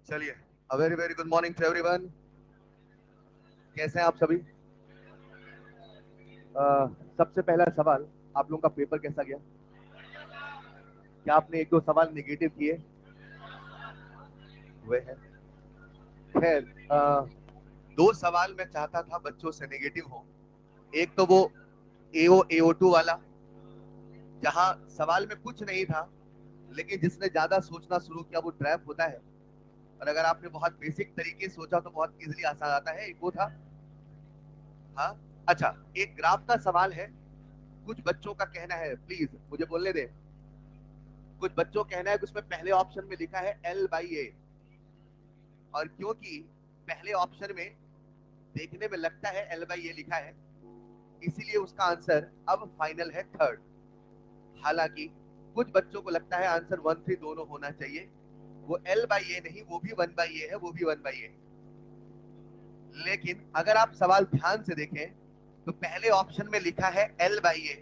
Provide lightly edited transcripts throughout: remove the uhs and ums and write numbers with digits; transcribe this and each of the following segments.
चलिए, a very very good morning to everyone. कैसे हैं आप सभी? सबसे पहला सवाल, आप लोगों का पेपर कैसा गया? क्या आपने एक दो सवाल नेगेटिव किए हुए हैं? खैर, दो सवाल मैं चाहता था बच्चों से नेगेटिव हो। एक तो वो AO AO2 वाला, जहां सवाल में कुछ नहीं था, लेकिन जिसने ज्यादा सोचना शुरू किया वो ट्रैप होता है। और अगर आपने बहुत बेसिक तरीके से सोचा तो बहुत इजीली आसान आता है। एक वो था। हाँ, अच्छा, एक ग्राफ का सवाल है। कुछ बच्चों का कहना है, प्लीज मुझे बोलने दे। कुछ बच्चों का कहना है कि उसमें पहले ऑप्शन में लिखा है L/A, और क्योंकि पहले ऑप्शन में देखने में लगता है L/A लिखा है, इसीलिए उसका आंसर अब फाइनल है थर्ड। हालांकि कुछ बच्चों को लगता है आंसर 1 3 दोनों होना चाहिए। वो L/A नहीं, वो भी 1/A है, वो भी 1/A। लेकिन अगर आप सवाल ध्यान से देखें तो पहले ऑप्शन में लिखा है L/A,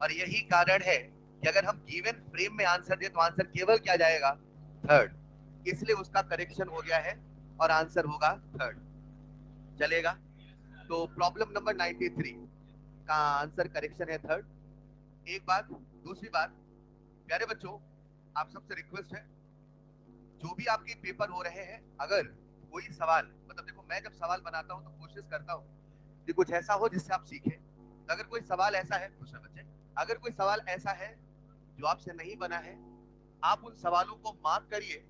और यही कारण है कि अगर हम गिवन फ्रेम में आंसर दें तो आंसर केवल क्या जाएगा? थर्ड। इसलिए उसका करेक्शन हो गया है और आंसर होगा थर्ड। चलेगा? तो प्रॉब्लम नंबर 93 का आंसर करेक्शन है थर्ड। एक बात। दूसरी बात, प्यारे बच्चों, आप सबसे रिक्वेस्ट है, जो भी आपके पेपर हो रहे हैं, अगर कोई सवाल, मतलब देखो, मैं जब सवाल बनाता हूं तो कोशिश करता हूं कि कुछ ऐसा हो जिससे आप सीखें। तो अगर कोई सवाल ऐसा है, खुश है बच्चे, अगर कोई सवाल ऐसा है जो आपसे नहीं बना है, आप उन सवालों को मार्क करिए।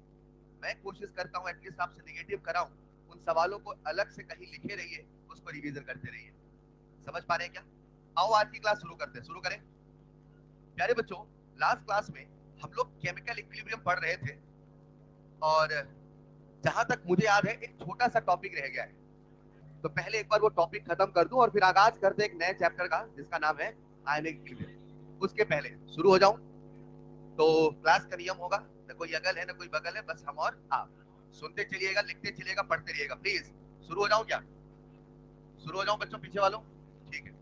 मैं कोशिश करता हूं एटलीस्ट आपसे निगेटिव कराऊं। उन सवालों को अलग से कहीं लिखे रहिए, उसको रिवीजन करते रहिए। समझ पा रहे हैं क्या? आओ आज की क्लास शुरू करते हैं। शुरू करें? प्यारे बच्चों, लास्ट क्लास में हम लोग केमिकल इक्विलिब्रियम पढ़ रहे थे, और जहां तक मुझे याद है एक छोटा सा टॉपिक रह गया है। तो पहले एक बार वो टॉपिक खत्म कर दूं और फिर आगाज करते हैं एक नए चैप्टर का, जिसका नाम है आयनिक इक्विलिब्रियम। उसके पहले शुरू हो जाऊं तो क्लास का नियम होगा, न कोई अगल है न कोई बगल है, बस हम और आप। सुनते चलिएगा, लिखते चलिएगा, पढ़ते रहिएगा प्लीज। शुरू हो जाऊं क्या? शुरू हो जाऊं बच्चों, पीछे वालों? ठीक है,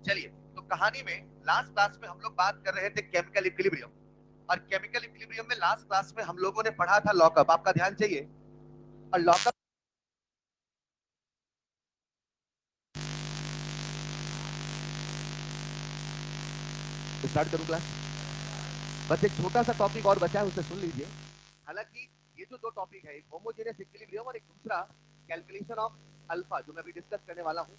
चलिए। तो कहानी में लास्ट क्लास में हम लोग बात कर रहे थे केमिकल इक्विलिब्रियम, और केमिकल इक्विलिब्रियम में लास्ट क्लास में हम लोगों ने पढ़ा था लॉकअप। आपका ध्यान चाहिए। और लॉकअप स्टार्ट करूं क्लास? बस एक छोटा सा टॉपिक और बचा है, उसे सुन लीजिए। हालांकि ये जो दो टॉपिक है, एक होमोजेनियस इक्विलिब्रियम और एक दूसरा कैलकुलेशन ऑफ अल्फा, जो मैं अभी डिस्कस करने वाला हूँ,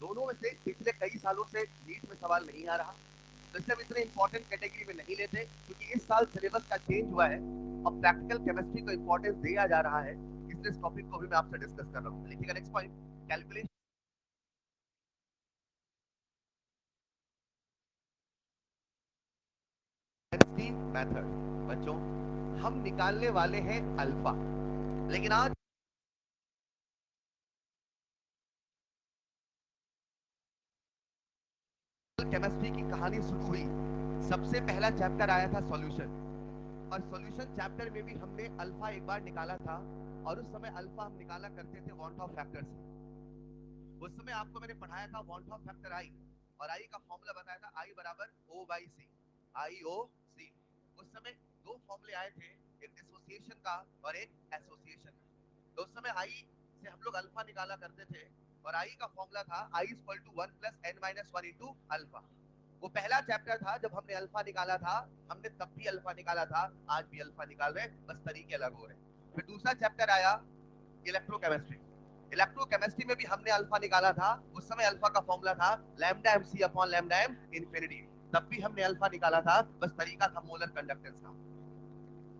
दोनों में से पिछले कई सालों से नीट में सवाल नहीं आ रहा। तो इसे हम इतने इंपॉर्टेंट कैटेगरी में नहीं लेते, क्योंकि इस साल सिलेबस का चेंज हुआ है और प्रैक्टिकल केमिस्ट्री को इंपॉर्टेंस दिया जा रहा है। इसलिए इस टॉपिक को भी मैं आपसे डिस्कस कर रहा हूँ। लिखिएगा नेक्स्ट पॉइंट, कैलकुलेशन मेथड। बच्चों, हम निकालने वाले हैं अल्फा, लेकिन आज केमिस्ट्री की कहानी शुरू हुई। सबसे पहला चैप्टर आया था सॉल्यूशन, और सॉल्यूशन चैप्टर में भी हमने अल्फा एक बार निकाला था। और उस समय अल्फा हम निकाला करते थे वॉन्ट ऑफ फैक्टर से। उस समय आपको मैंने पढ़ाया था वॉन्ट ऑफ फैक्टर आई, और आई का फॉर्मूला बताया था आई बराबर O/C, IOC। उस समय दो फॉर्मूले आए थे, एक डिसोसिएशन का और एक एसोसिएशन का। तो उस समय आई से हम लोग अल्फा निकाला करते थे, और आई का फॉर्मूला था I = 1 + n-1 इंटू अल्फा। वो पहला चैप्टर था जब हमने अल्फा निकाला था। हमने तब भी अल्फा निकाला था, आज भी अल्फा निकाल रहे, बस तरीके अलग हो रहे। फिर दूसरा चैप्टर आया इलेक्ट्रोकेमिस्ट्री। इलेक्ट्रोकेमिस्ट्री में भी हमने अल्फा निकाला था। उस समय अल्फा का फॉर्मूला था λmc/λm∞। तब भी हमने अल्फा निकाला था, बस तरीका था मोलर कंडक्टेंस का।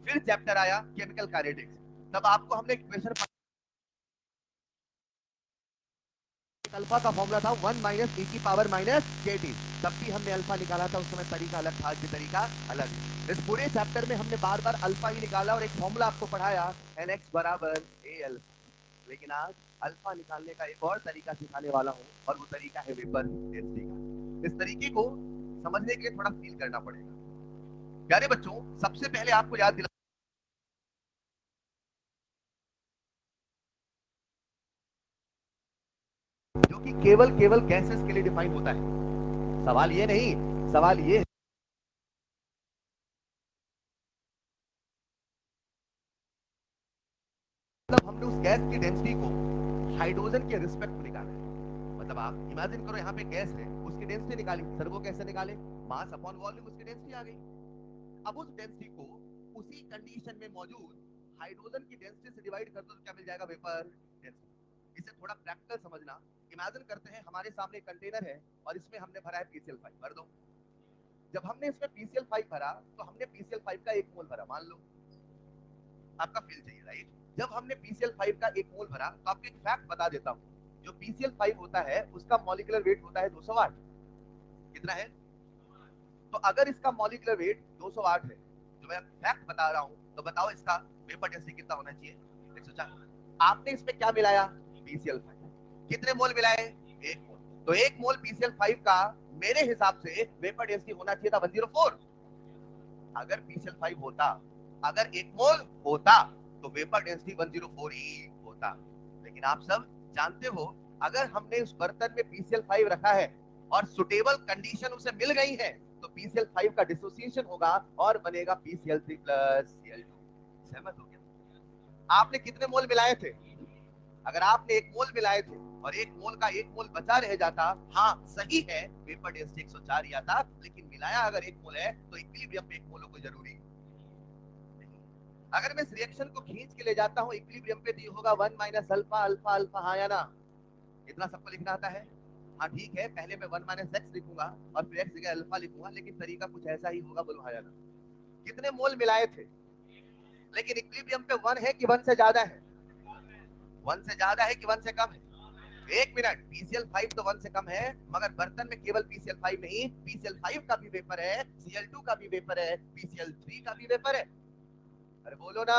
फिर चैप्टर आया केमिकल काइनेटिक्स। तब आपको हमने इक्वेशन, अल्फा का फॉर्मूला था 1 - e⁻⁻kt। तब भी हमने अल्फा निकाला था, उस समय तरीका अलग था, आज भी तरीका अलग है। इस पूरे चैप्टर में हमने बार बार अल्फा ही निकाला और एक फॉर्मूला आपको पढ़ाया nx = a अल्फा। लेकिन आज अल्फा निकालने का एक और तरीका सिखाने वाला हूं, और वो तरीका है वेपर डेंसिटी का। इस तरीके को समझने के लिए थोड़ा फील करना पड़ेगा। प्यारे बच्चों, सबसे पहले आपको याद दिला, जो कि केवल केवल गैसेस के लिए डिफाइन होता है। सवाल ये नहीं, सवाल ये मतलब हमने उस गैस की डेंसिटी को हाइड्रोजन के रिस्पेक्ट में निकाला है। मतलब आप इमेजिन करो यहाँ पे गैस है, उसकी डेंसिटी निकाली, सर वो कैसे निकाले? मास अपॉन वॉल्यूम, उसकी डेंसिटी आ गई। अब उस डेंसिटी को उसी कंडीशन में मौजूद हाइड्रोजन की डेंसिटी से डिवाइड कर दो तो क्या मिल जाएगा? Vapour density. इसे थोड़ा प्रैक्टिकल समझना। इमेजिन करते हैं हमारे सामने कंटेनर है और इसमें हमने भरा है PCl5, भर दो। जब हमने इसमें PCl5 भरा तो हमने PCl5 का 1 मोल भरा, मान लो आपका फील चाहिए, राइट? जब हमने PCl5 का 1 मोल भरा तो आपको एक फैक्ट बता देता हूं, जो PCl5 होता है उसका मॉलिक्यूलर वेट होता है 208। कितना है? तो अगर इसका मॉलिक्यूलर वेट 208 है, जो मैं फैक्ट बता रहा हूं, तो बताओ इसका वेपर डेंसिटी कितना होना चाहिए? 104। आपने इसमें क्या मिलाया? PCl5। कितने मोल मिलाए? 1 मोल। तो 1 मोल PCl5 का मेरे हिसाब से वेपर डेंसिटी होना चाहिए था 104। अगर PCl5 होता, अगर 1 मोल होता तो वेपर डेंसिटी 104 ही होता। लेकिन आप सब जानते हो, अगर हमने उस बर्तन में PCl5 रखा है और सुटेबल कंडीशन उसे मिल गई है तो PCl5 का डिसोसिएशन होगा और बनेगा PCl3 प्लस Cl2। सहमत हो गया? आपने कितने मोल मिलाए थे? अगर आपने 1 मोल मिलाए थे और 1 मोल का 1 मोल बचा रह जाता, हाँ सही है, वेपर डेंसिटी 104 ही आता, लेकिन मिलाया अगर 1 मोल है तो इक्विलिब्रियम पे 1 मोल को जरूरी नहीं। अगर मैं इस रिएक्शन को खींच के ले जाता हूं इक्विलिब्रियम पे तो ये होगा 1 माइनस अल्फा अल्फा अल्फा, हाँ या ना? इतना सबको लिखना आता है? हाँ ठीक है, पहले मैं 1 माइनस एक्स लिखूंगा और फिर एक्स जगह अल्फा लिखूंगा, लेकिन तरीका कुछ ऐसा ही होगा, बोलो हाँ या ना? कितने मोल मिलाए थे? लेकिन इक्विलिब्रियम पे 1 है कि 1 से ज्यादा है? 1 से ज्यादा है कि 1 से कम है? एक मिनट, PCl5 तो 1 से कम है, मगर बर्तन में केवल PCl5 नहीं, PCl5 का भी वेपर है, Cl2 का भी वेपर है, PCl3 का भी वेपर है। अरे बोलो ना।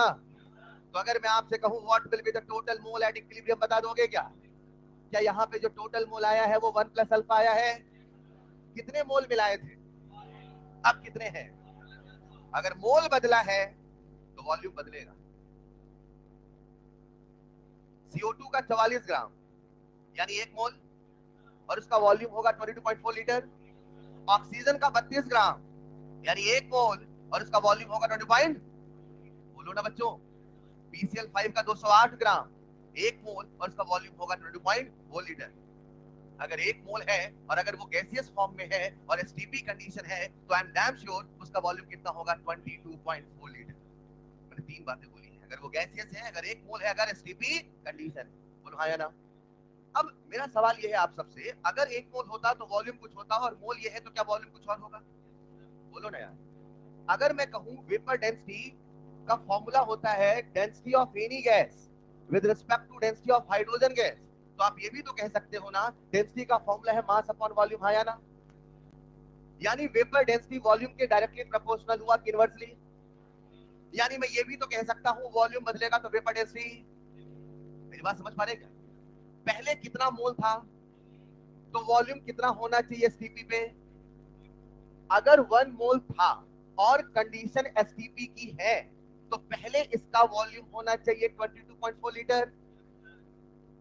तो अगर मैं आपसे कहूं what will be the total mole at equilibrium, बता दोगे क्या? क्या यहाँ पे जो टोटल मोल आया है वो 1 प्लस अल्फा आया है? कितने मोल मिलाए थे? अब कितने हैं? अगर मोल बदला है तो वॉल्यूम बदलेगा। CO2 का 44 ग्राम यानी 1 मोल, और उसका वॉल्यूम होगा 22.4 लीटर। ऑक्सीजन का 32 ग्राम यानी 1 मोल, और उसका वॉल्यूम होगा 20 पॉइंट, बोलो ना बच्चों। PCl5 का 208 ग्राम, 1 मोल, और उसका वॉल्यूम होगा 20.4 लीटर। अगर 1 मोल है और अगर वो गैसियस फॉर्म में है और एसटीपी कंडीशन है तो आई एम डैम श्योर उसका वॉल्यूम कितना होगा? 22.4 लीटर। मैंने 3 बातें बोली हैं, अगर वो गैसियस है, अगर 1 मोल है, अगर एसटीपी कंडीशन है, बोलो हाँ या ना? अब मेरा सवाल ये है आप सबसे, अगर 1 मोल होता तो वॉल्यूम कुछ होता और मोल ये है तो क्या वॉल्यूम कुछ और होगा? बोलो ना यार। अगर मैं कहूं वेपर डेंसिटी का फॉर्मूला होता है density of any gas with respect to density of hydrogen gas, तो आप ये भी तो कह सकते हो ना डेंसिटी का फॉर्मूला है मास अपॉन वॉल्यूम, हाँ या ना? यानी वेपर डेंसिटी वॉल्यूम के डायरेक्टली प्रोपोर्शनल हुआ कि इनवर्सली? यानी मैं ये भी तो कह सकता हूं वॉल्यूम बदलेगा तो वेपर डेंसिटी। मेरी बात समझ पा रहे क्या? पहले कितना मोल था तो वॉल्यूम कितना होना चाहिए एसटीपी पे? अगर 1 मोल था और कंडीशन एसटीपी की है तो पहले इसका वॉल्यूम होना चाहिए 22.4 लीटर।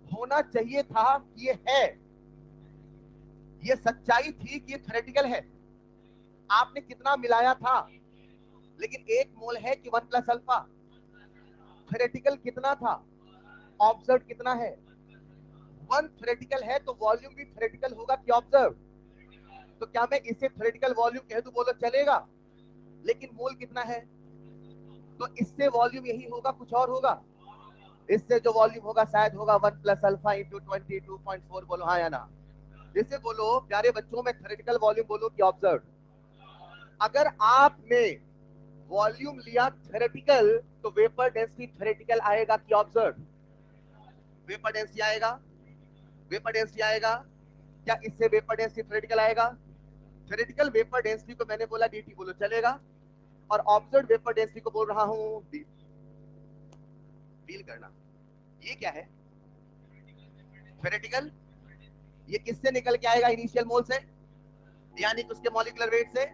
होना चाहिए था कि ये है, ये सच्चाई थी कि ये थ्योरेटिकल है। आपने कितना मिलाया था? लेकिन 1 मोल है कि 1 प्लस अल्फा? थ्योरेटिकल कितना था? ऑब्जर्व कितना है? 1 थ्योरेटिकल है तो वॉल्यूम भी थ्योरेटिकल होगा कि ऑब्जर्व? तो क्या मैं इसे थ्योरेटिकल वॉल्यूम कह दूं, बोलो चलेगा? लेकिन मोल कितना है? तो इससे वॉल्यूम यही होगा, कुछ और होगा? इससे जो वॉल्यूम होगा शायद होगा 1 प्लस अल्फा इंटू 22.4, बोलो हाँ या ना? जैसे बोलो प्यारे बच्चों में थ्योरेटिकल वॉल्यूम बोलो कि ऑब्जर्व? अगर आपने वॉल्यूम लिया थ्योरेटिकल तो वेपर डेंसिटी थ्योरेटिकल आएगा कि ऑब्जर्व? वेपर डेंसिटी आएगा, वेपर डेंसिटी आएगा। क्या इससे वेपर डेंसिटी थ्योरेटिकल आएगा? थ्योरेटिकल वेपर डेंसिटी को मैंने बोला dt, बोलो चलेगा? और ऑब्जर्व वेपर डेंसिटी को बोल रहा हूं डी। फील करना, ये क्या है? थ्योरेटिकल। ये किससे निकल के आएगा? इनिशियल मोल से, यानी कि उसके मॉलिक्यूलर वेट से।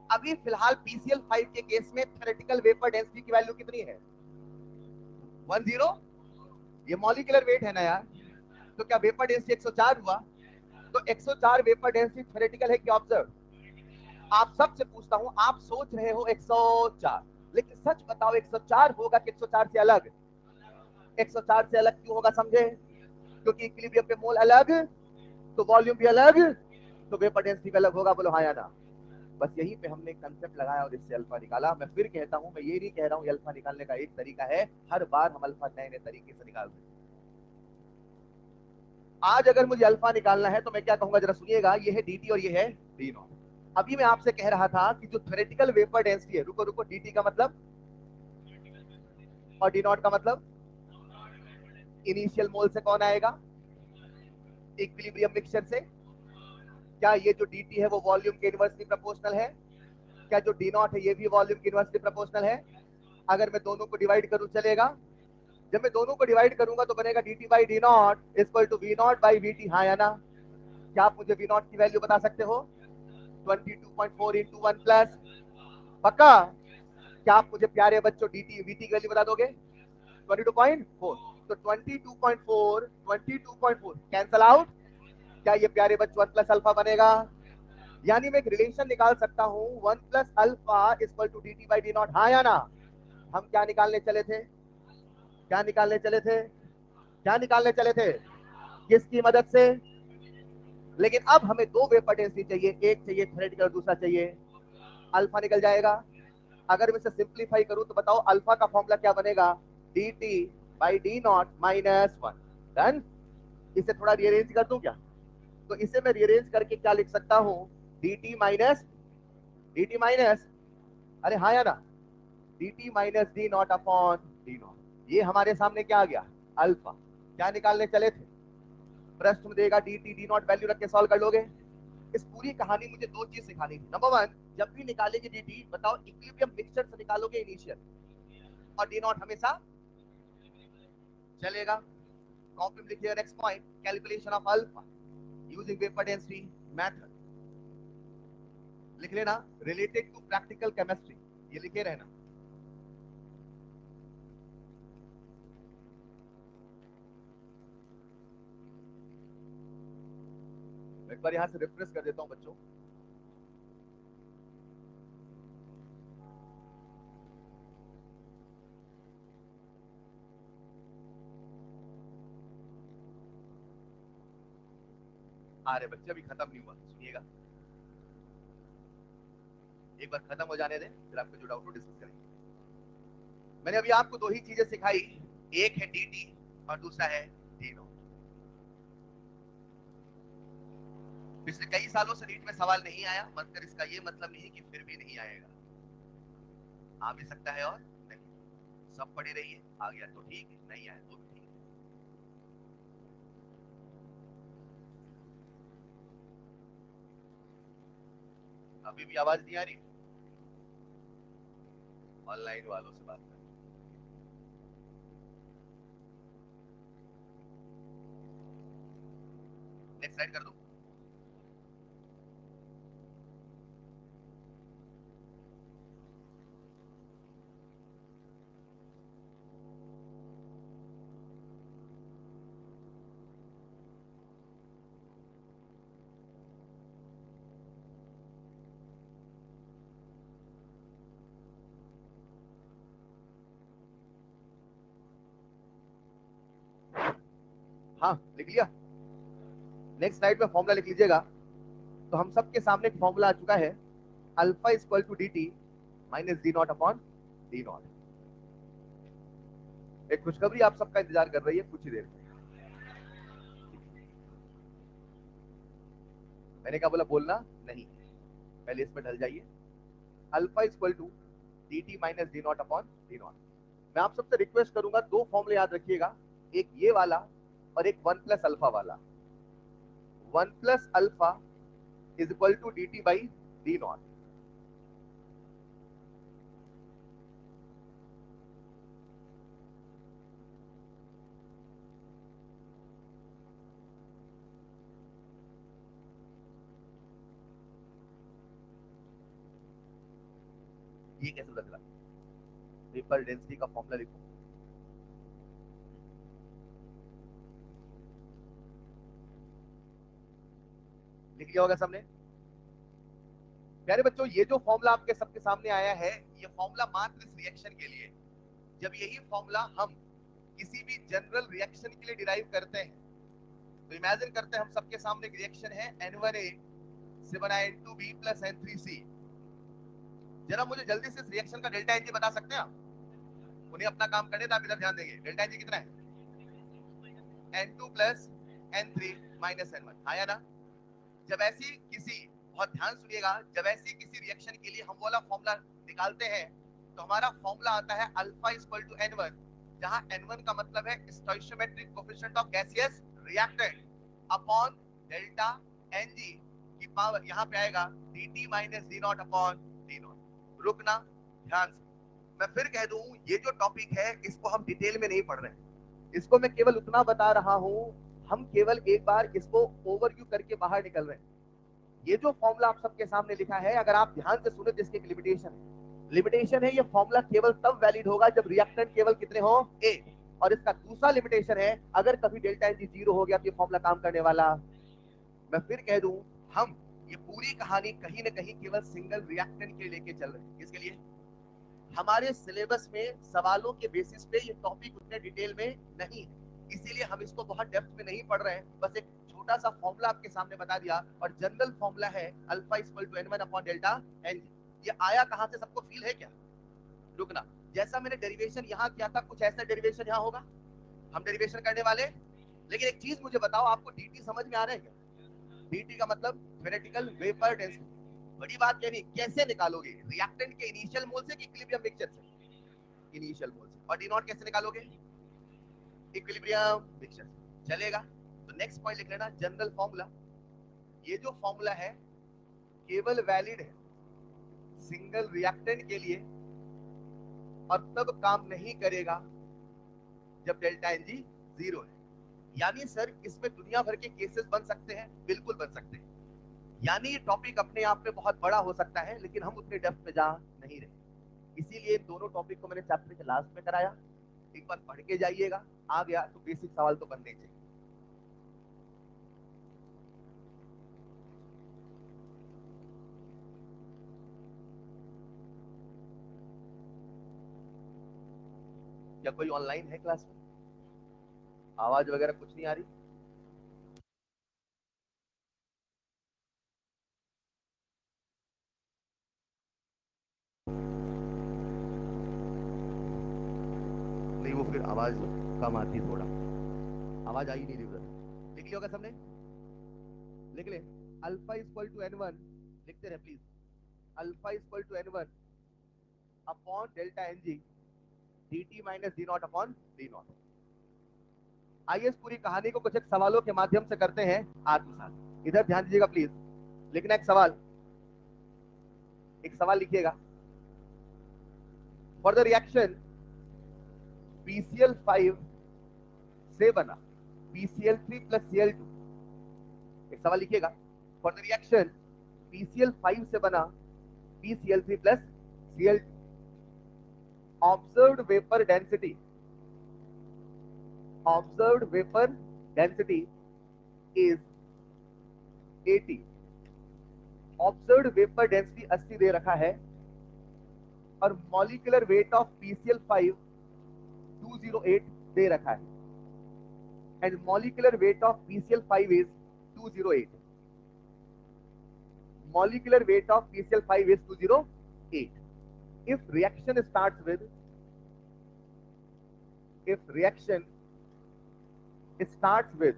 अभी फिलहाल PCl5 के केस में थ्योरेटिकल वेपर डेंसिटी की वैल्यू कितनी है? 10। ये मॉलिक्यूलर वेट है ना यार, तो क्या वेपर डेंसिटी 104 हुआ? तो 104 वेपर डेंसिटी थ्योरेटिकल है कि ऑब्जर्व? आप सबसे पूछता हूं, आप सोच रहे हो 104, लेकिन सच बताओ 104 होगा कि 104 से अलग? 104 से अलग क्यों होगा समझे? क्योंकि इक्विलिब्रियम पे मोल अलग तो वॉल्यूम भी अलग तो वेपर डेंसिटी भी अलग होगा। बोलो हाँ या ना? बस यहीं पे हमने कंसेप्ट लगाया और इससे अल्फा निकाला। मैं फिर कहता हूं, मैं ये नहीं कह रहा हूं अल्फा निकालने का एक तरीका है, हर बार हम अल्फा नए नए तरीके से निकाल रहे हैं। आज अगर मुझे अल्फा निकालना है तो मैं क्या कहूंगा जरा सुनिएगा, ये है dt और ये है d नॉट। अभी मैं आपसे कह रहा था कि जो थ्योरेटिकल वेपर डेंसिटी है, रुको रुको, dt का मतलब और d नॉट का मतलब, इनिशियल मोल से कौन आएगा? इक्विलिब्रियम मिक्सचर से। क्या ये जो dt है वो वॉल्यूम के इनवर्सली प्रोपोर्शनल है? क्या जो d नॉट है ये भी वॉल्यूम के इनवर्सली प्रोपोर्शनल है? अगर मैं दोनों को डिवाइड करूं चलेगा? जब मैं दोनों को डिवाइड करूंगा तो बनेगा dt by d naught equal to v naught by v t. हाँ या ना? क्या आप मुझे वी नॉट की वैल्यू बता सकते हो? 22.4 इंटू वन प्लस, पक्का? क्या आप मुझे प्यारे बच्चों dt वी टी की वैल्यू बता दोगे? 22.4। तो 22.4 कैंसल आउट। क्या ये प्यारे बच्चों वन प्लस अल्फा बनेगा? यानी मैं एक रिलेशन निकाल सकता हूं, one plus alpha equal to d t by d naught. हाँ या ना? हम क्या निकालने चले थे? क्या निकालने चले थे? क्या निकालने चले थे? किसकी मदद से? लेकिन अब हमें दो वेपर डेंसिटी चाहिए, एक चाहिए थ्योरेटिकल, दूसरा चाहिए अल्फा। निकल जाएगा। अगर मैं इसे सिंप्लीफाई करूं तो बताओ अल्फा का फॉर्मूला क्या बनेगा? D t by d not minus one. Done. इसे थोड़ा रीअरेंज कर दूं क्या? तो इसे मैं रीअरेंज करके क्या लिख सकता हूं? डी टी माइनस, अरे हाँ या ना, D t minus D naught upon D naught. ये हमारे सामने क्या आ गया? अल्फा। क्या निकालने चले थे? प्रश्न में देगा D T D not, value रख के सॉल्व कर लोगे। इस पूरी कहानी मुझे दो चीज सिखानी थी। नंबर वन, जब भी निकालेंगे dt बताओ इक्विलिब्रियम मिक्सचर से निकालोगे इनिशियल, और डी नॉट हमेशा चलेगा। कॉपी में लिखिए next point, calculation of alpha using vapour density method. लिख लेना रिलेटेड टू प्रैक्टिकल केमिस्ट्री, ये लिखे रहना। एक बार यहां से रिफ्रेश कर देता हूं बच्चों। अरे बच्चे अभी खत्म नहीं हुआ, सुनिएगा। एक बार खत्म हो जाने दें, फिर आपको जो डाउट हो डिस्कस करेंगे। मैंने अभी आपको दो ही चीजें सिखाई, एक है dt और दूसरा है d नॉट। पिछले कई सालों से नीट में सवाल नहीं आया, मगर इसका ये मतलब नहीं कि फिर भी नहीं आएगा। आ भी सकता है और नहीं। सब पढ़े रहिए, आ गया तो ठीक है, नहीं आया तो भी ठीक है। अभी भी आवाज नहीं आ रही? ऑनलाइन वालों से बात करें। नेक्स्ट स्लाइड कर दो। हाँ लिख लिया? नेक्स्ट स्लाइड में फॉर्मूला लिख लीजिएगा। तो हम सबके सामने एक फॉर्मूला आ चुका है, alpha equal to d t minus D naught upon D naught. एक खुशखबरी आप सबका इंतजार कर रही है कुछ ही देर में। मैंने क्या बोला? बोलना नहीं, पहले इस पर ढल जाइए। Alpha equal to d t minus D naught upon D naught. मैं आप सबसे रिक्वेस्ट करूंगा दो फॉर्मूले याद रखिएगा, एक ये वाला और एक वन प्लस अल्फा वाला। One plus alpha is equal to d t by d naught. ये कैसे पता चला? वेपर डेंसिटी का फॉर्मूला लिखो। लिख लिया होगा सबने? प्यारे बच्चों, ये जो फॉर्मूला आपके सबके सामने आया है, ये फॉर्मूला मात्र इस रिएक्शन के लिए। जब यही फॉर्मूला हम किसी भी जनरल रिएक्शन के लिए डिराइव करते हैं, तो इमेजिन करते हैं हम सबके सामने एक रिएक्शन है N1A से बना N2B प्लस N3C। जरा मुझे जल्दी से इस रिएक्शन का डेल्टा एनजी बता सकते हैं आप? उन्हें अपना काम करने तो आप इधर ध्यान देंगे। डेल्टा एनजी कितना है? N2 plus N3 minus N1, आया ना? जब ऐसी किसी, बहुत ध्यान सुनिएगा, जब ऐसी किसी रिएक्शन के लिए हम वाला फॉर्मूला निकालते हैं तो हमारा फॉर्मूला आता है अल्फा इक्वल टू N1, जहां N1 का मतलब है stoichiometric coefficient of gaseous reactant upon delta Ng की पावर यहां पे आएगा dt minus D naught upon D naught. रुकना, ध्यान से मैं फिर कह दूं, ये जो टॉपिक है इसको हम डिटेल में नहीं पढ़ रहे हैं, इसको मैं केवल उतना बता रहा हूं, हम केवल एक बार इसको ओवरव्यू करके बाहर निकल रहे हैं। ये जो फॉर्मूला आप सबके सामने लिखा है, अगर आप ध्यान से सुने तो इसकी एक लिमिटेशन है। ये फॉर्मूला केवल तब वैलिड होगा जब रिएक्टेंट केवल कितने हो? ए। और इसका दूसरा लिमिटेशन है, अगर कभी डेल्टा एनजी जीरो हो गया तो ये फॉर्मूला काम करने वाला। मैं फिर कह दूं, हम ये पूरी कहानी कहीं ना कहीं केवल सिंगल रिएक्टेंट के लेके चल रहे हैं। किसके लिए? हमारे सिलेबस में सवालों के बेसिस पे ये टॉपिक उतने डिटेल में नहीं है, इसीलिए हम इसको बहुत डेप्थ में नहीं पढ़ रहे हैं। बस एक छोटा सा फॉर्मूला आपके सामने बता दिया, और जनरल फॉर्मूला है alpha equal to N1 upon delta N। ये आया कहां से, सबको फील है क्या? रुकना, जैसा मैंने डेरिवेशन यहाँ किया था, कुछ ऐसा डेरिवेशन यहाँ होगा, हम डेरिवेशन करने वाले। लेकिन एक चीज मुझे बताओ, आपको डीटी समझ में आ रहा है क्या? डीटी का मतलब थ्योरेटिकल वेपर डेंसिटी। बड़ी बात ये नहीं, कैसे निकालोगे? रिएक्टेंट के इनिशियल मोल से कि इक्विलिब्रियम मिक्सचर से? इनिशियल मोल से। और डी नॉट कैसे निकालोगे? इक्विलिब्रियम मिक्सचर से। चलेगा? तो नेक्स्ट पॉइंट लिख लेना, जनरल फॉर्मूला। ये जो फॉर्मूला है केवल वैलिड है सिंगल रिएक्टेंट के लिए, और तब काम नहीं करेगा जब डेल्टा एनजी जीरो है। यानी सर इसमें दुनिया भर के केसेस बन सकते हैं, बिल्कुल बन सकते हैं। यानी ये टॉपिक अपने आप में बहुत बड़ा हो सकता है, लेकिन हम उतने डेप्थ में जा नहीं रहे। इसीलिए इन दोनों टॉपिक को मैंने चैप्टर के लास्ट में कराया। एक बार पढ़ के जाइएगा, आ गया तो बेसिक सवाल तो बनने चाहिए। क्या कोई ऑनलाइन है क्लास में? आवाज वगैरह कुछ नहीं आ रही? नहीं, वो फिर आवाज कम आती, थोड़ा आवाज आई नहीं रही उधर। लिख लिया होगा सबने? लिख ले, अल्फा इक्वल टू N1, लिखते रहे please. Alpha equal to N1 upon delta Ng dt minus D naught upon D naught. आइए इस पूरी कहानी को कुछ एक सवालों के माध्यम से करते हैं आत्मसात। इधर ध्यान दीजिएगा प्लीज, लिखना एक सवाल, एक सवाल लिखिएगा। फॉर द रिएक्शन PCl5 से बना PCl3 प्लस Cl2, एक सवाल लिखिएगा। फॉर द रिएक्शन PCl5 से बना PCl3 plus Cl2, observed vapour density, observed vapour density is 80। Observed vapour density 80 दे रखा है, और मॉलिक्यूलर वेट ऑफ PCl5 208 दे रखा है, and molecular weight of PCl5 is 208। molecular weight of PCl5 is 208. If reaction starts with, if reaction starts with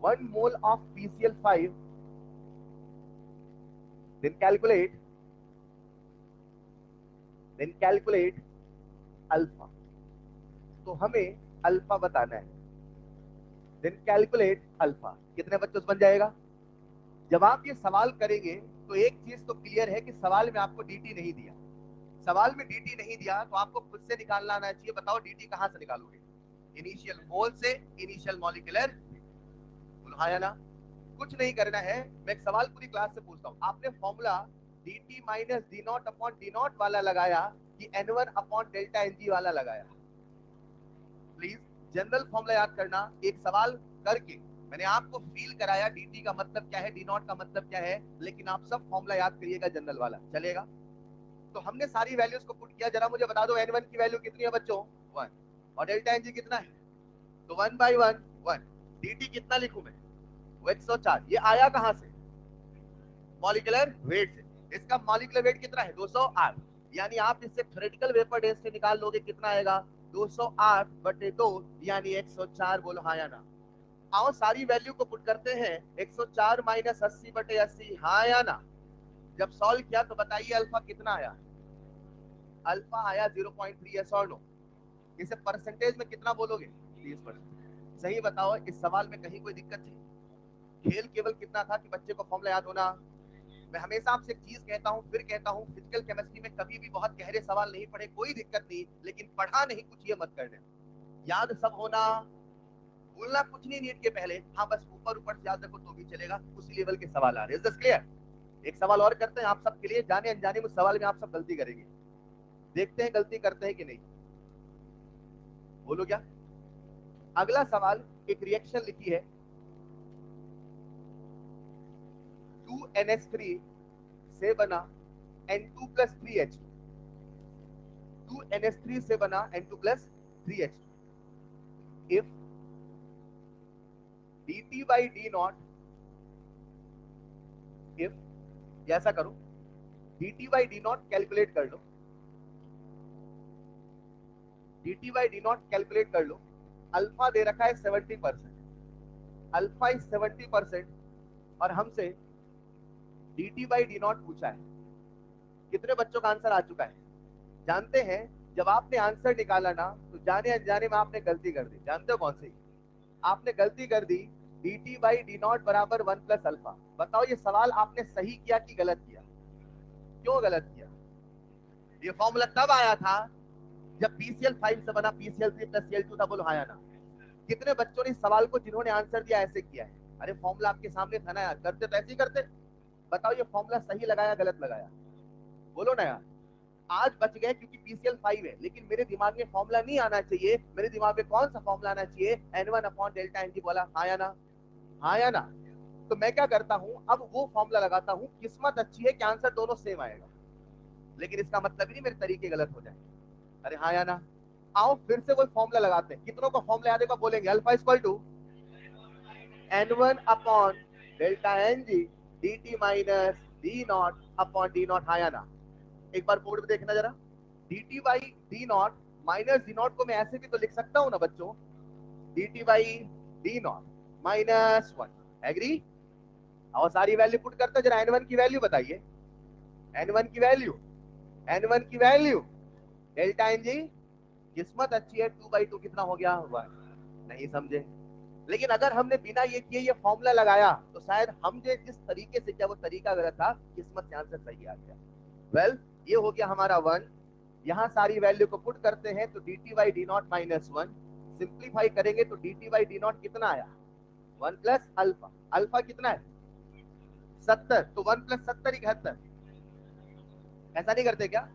1 mole of PCl5, then calculate alpha. तो हमें alpha बताना है। Then calculate alpha. कितने बच्चों बन जाएगा? जब आप ये सवाल करेंगे तो एक चीज तो क्लियर है कि सवाल में आपको डीटी नहीं दिया। सवाल में डीटी नहीं दिया तो आपको खुद से निकालना आना चाहिए। बताओ डीटी कहां से निकालोगे? इनिशियल मोल से, इनिशियल मॉलिक्यूलर। बुझाया ना? कुछ नहीं करना है। मैं एक सवाल पूरी क्लास से पूछता हूं, आपने formula dt minus D naught upon D not वाला लगाया कि N1 अपॉन डेल्टा Ng वाला लगाया? प्लीज जनरल फॉर्मूला याद करना। एक सवाल करके मैंने आपको फील कराया dt का मतलब क्या है, डी नॉट का मतलब क्या है, लेकिन आप सब फॉर्मूला याद करिएगा जनरल वाला, चलेगा? तो हमने सारी वैल्यूज को पुट किया। जरा मुझे बता दो N1 की वैल्यू कितनी है बच्चों? 1। और डेल्टा एन जी कितना है, तो 1/1 1। dt कितना लिखूं मैं, वो 104। ये आया कहां से, मॉलिक्यूलर वेट से। इसका मॉलिक्यूलर वेट कितना है, 208। यानी आप इससे थ्योरेटिकल वेपर डेंसिटी निकाल लोगे, कितना आएगा, 208/2 यानी 104। बोलो हाँ या ना। आओ सारी वैल्यू को पुट करते हैं, 104 माइनस 80/80, हाँ या ना। जब सॉल्व किया तो बताइए अल्फा कितना आया, अल्फा आया 0.3, यस और नो। इसे परसेंटेज में कितना बोलोगे, 30%। सही बताओ, इस सवाल में कहीं कोई दिक्कत थी, खेल केवल कितना था कि बच्चे को फॉर्मूला याद होना। मैं हमेशा आपसे एक चीज कहता हूँ, फिर कहता हूँ, फिजिकल केमिस्ट्री में कभी भी बहुत गहरे सवाल नहीं पढ़े, कोई दिक्कत नहीं, लेकिन पढ़ा नहीं कुछ ये मत करने। याद सब होना, भूलना कुछ नहीं नीट के पहले, हाँ बस ऊपर ऊपर से याद रखो तो भी चलेगा, उसी लेवल के सवाल आ रहे हैं। क्लियर। एक सवाल और करते हैं आप सबके लिए, जाने अनजाने में सवाल में आप सब गलती करेंगे, देखते हैं गलती करते हैं कि नहीं। बोलो क्या। अगला सवाल, एक रिएक्शन लिखी है, 2NH3 से बना N2 प्लस 3H2, 2NH3 से बना N2 plus 3H2। If dt by d not, if ऐसा करो, dt by d not calculate कर लो, dt by d not calculate कर लो। अल्फा दे रखा है 70%, अल्फा इज 70%, और हमसे dt by d नॉट पूछा है। कितने बच्चों का आंसर आ चुका है, जानते हैं। जब आपने आंसर निकाला ना, तो जाने अनजाने में आपने गलती कर दी, जानते हो कौन सी, आपने गलती कर दी, dt by d नॉट बराबर 1 प्लस अल्फा। बताओ ये सवाल आपने सही किया कि गलत किया, क्यों गलत किया। ये फॉर्मूला तब आया था जब PCl5 से बना PCl3 प्लस Cl2 था, बोलो हाँ या ना। कितने बच्चों ने इस सवाल को जिन्होंने आंसर दिया ऐसे किया है, अरे फॉर्मूला आपके सामने था ना यार, करते तो ऐसे ही करते। बताओ ये फॉर्मूला सही लगाया गलत लगाया, बोलो ना यार। आज बच गए क्योंकि PCl5 है, लेकिन मेरे दिमाग में फॉर्मूला नहीं आना चाहिए, मेरे दिमाग में कौन सा फॉर्मूला आना चाहिए, N1/डेल्टा Ng। बोला हाँ या ना, हाँ या ना। तो मैं क्या करता हूं, अब वो फॉर्मूला लगाता हूं, किस्मत अच्छी है कि आंसर दोनों सेम आएगा, लेकिन इसका मतलब ही नहीं मेरे तरीके गलत हो जाए। अरे हाँ या ना। आओ फिर से वही फॉर्मूला लगाते हैं, कितनों को फॉर्मूला याद है, बोलेंगे अल्फा इक्वल टू N1/डेल्टा Ng dt minus D naught upon D naught, हाँ या ना। एक बार बोर्ड में देखना जरा, dt by d not minus D not को मैं ऐसे भी तो लिख सकता हूं ना बच्चों, dt by d not -1। Agree. और सारी वैल्यू पुट करते हैं, जरा N1 की वैल्यू बताइए, N1 की वैल्यू, N1 की वैल्यू डेल्टा एन जी। किस्मत अच्छी है, 2/2 कितना हो गया, 1। नहीं समझे। लेकिन अगर हमने बिना ये किए ये फॉर्मूला लगाया, तो शायद हम जो जिस तरीके से किया वो तरीका गलत था, किस्मत से आंसर सही आ गया। वेल, ये हो गया हमारा 1। यहाँ सारी वैल्यू को पुट करते हैं, तो dt by d not -1। Simplify करेंगे तो dt बाई डी नॉट कितना आया, 1 प्लस अल्फा। अल्फा कितना है, 70, तो 1 प्लस 70 71। ऐसा नहीं करते क्या,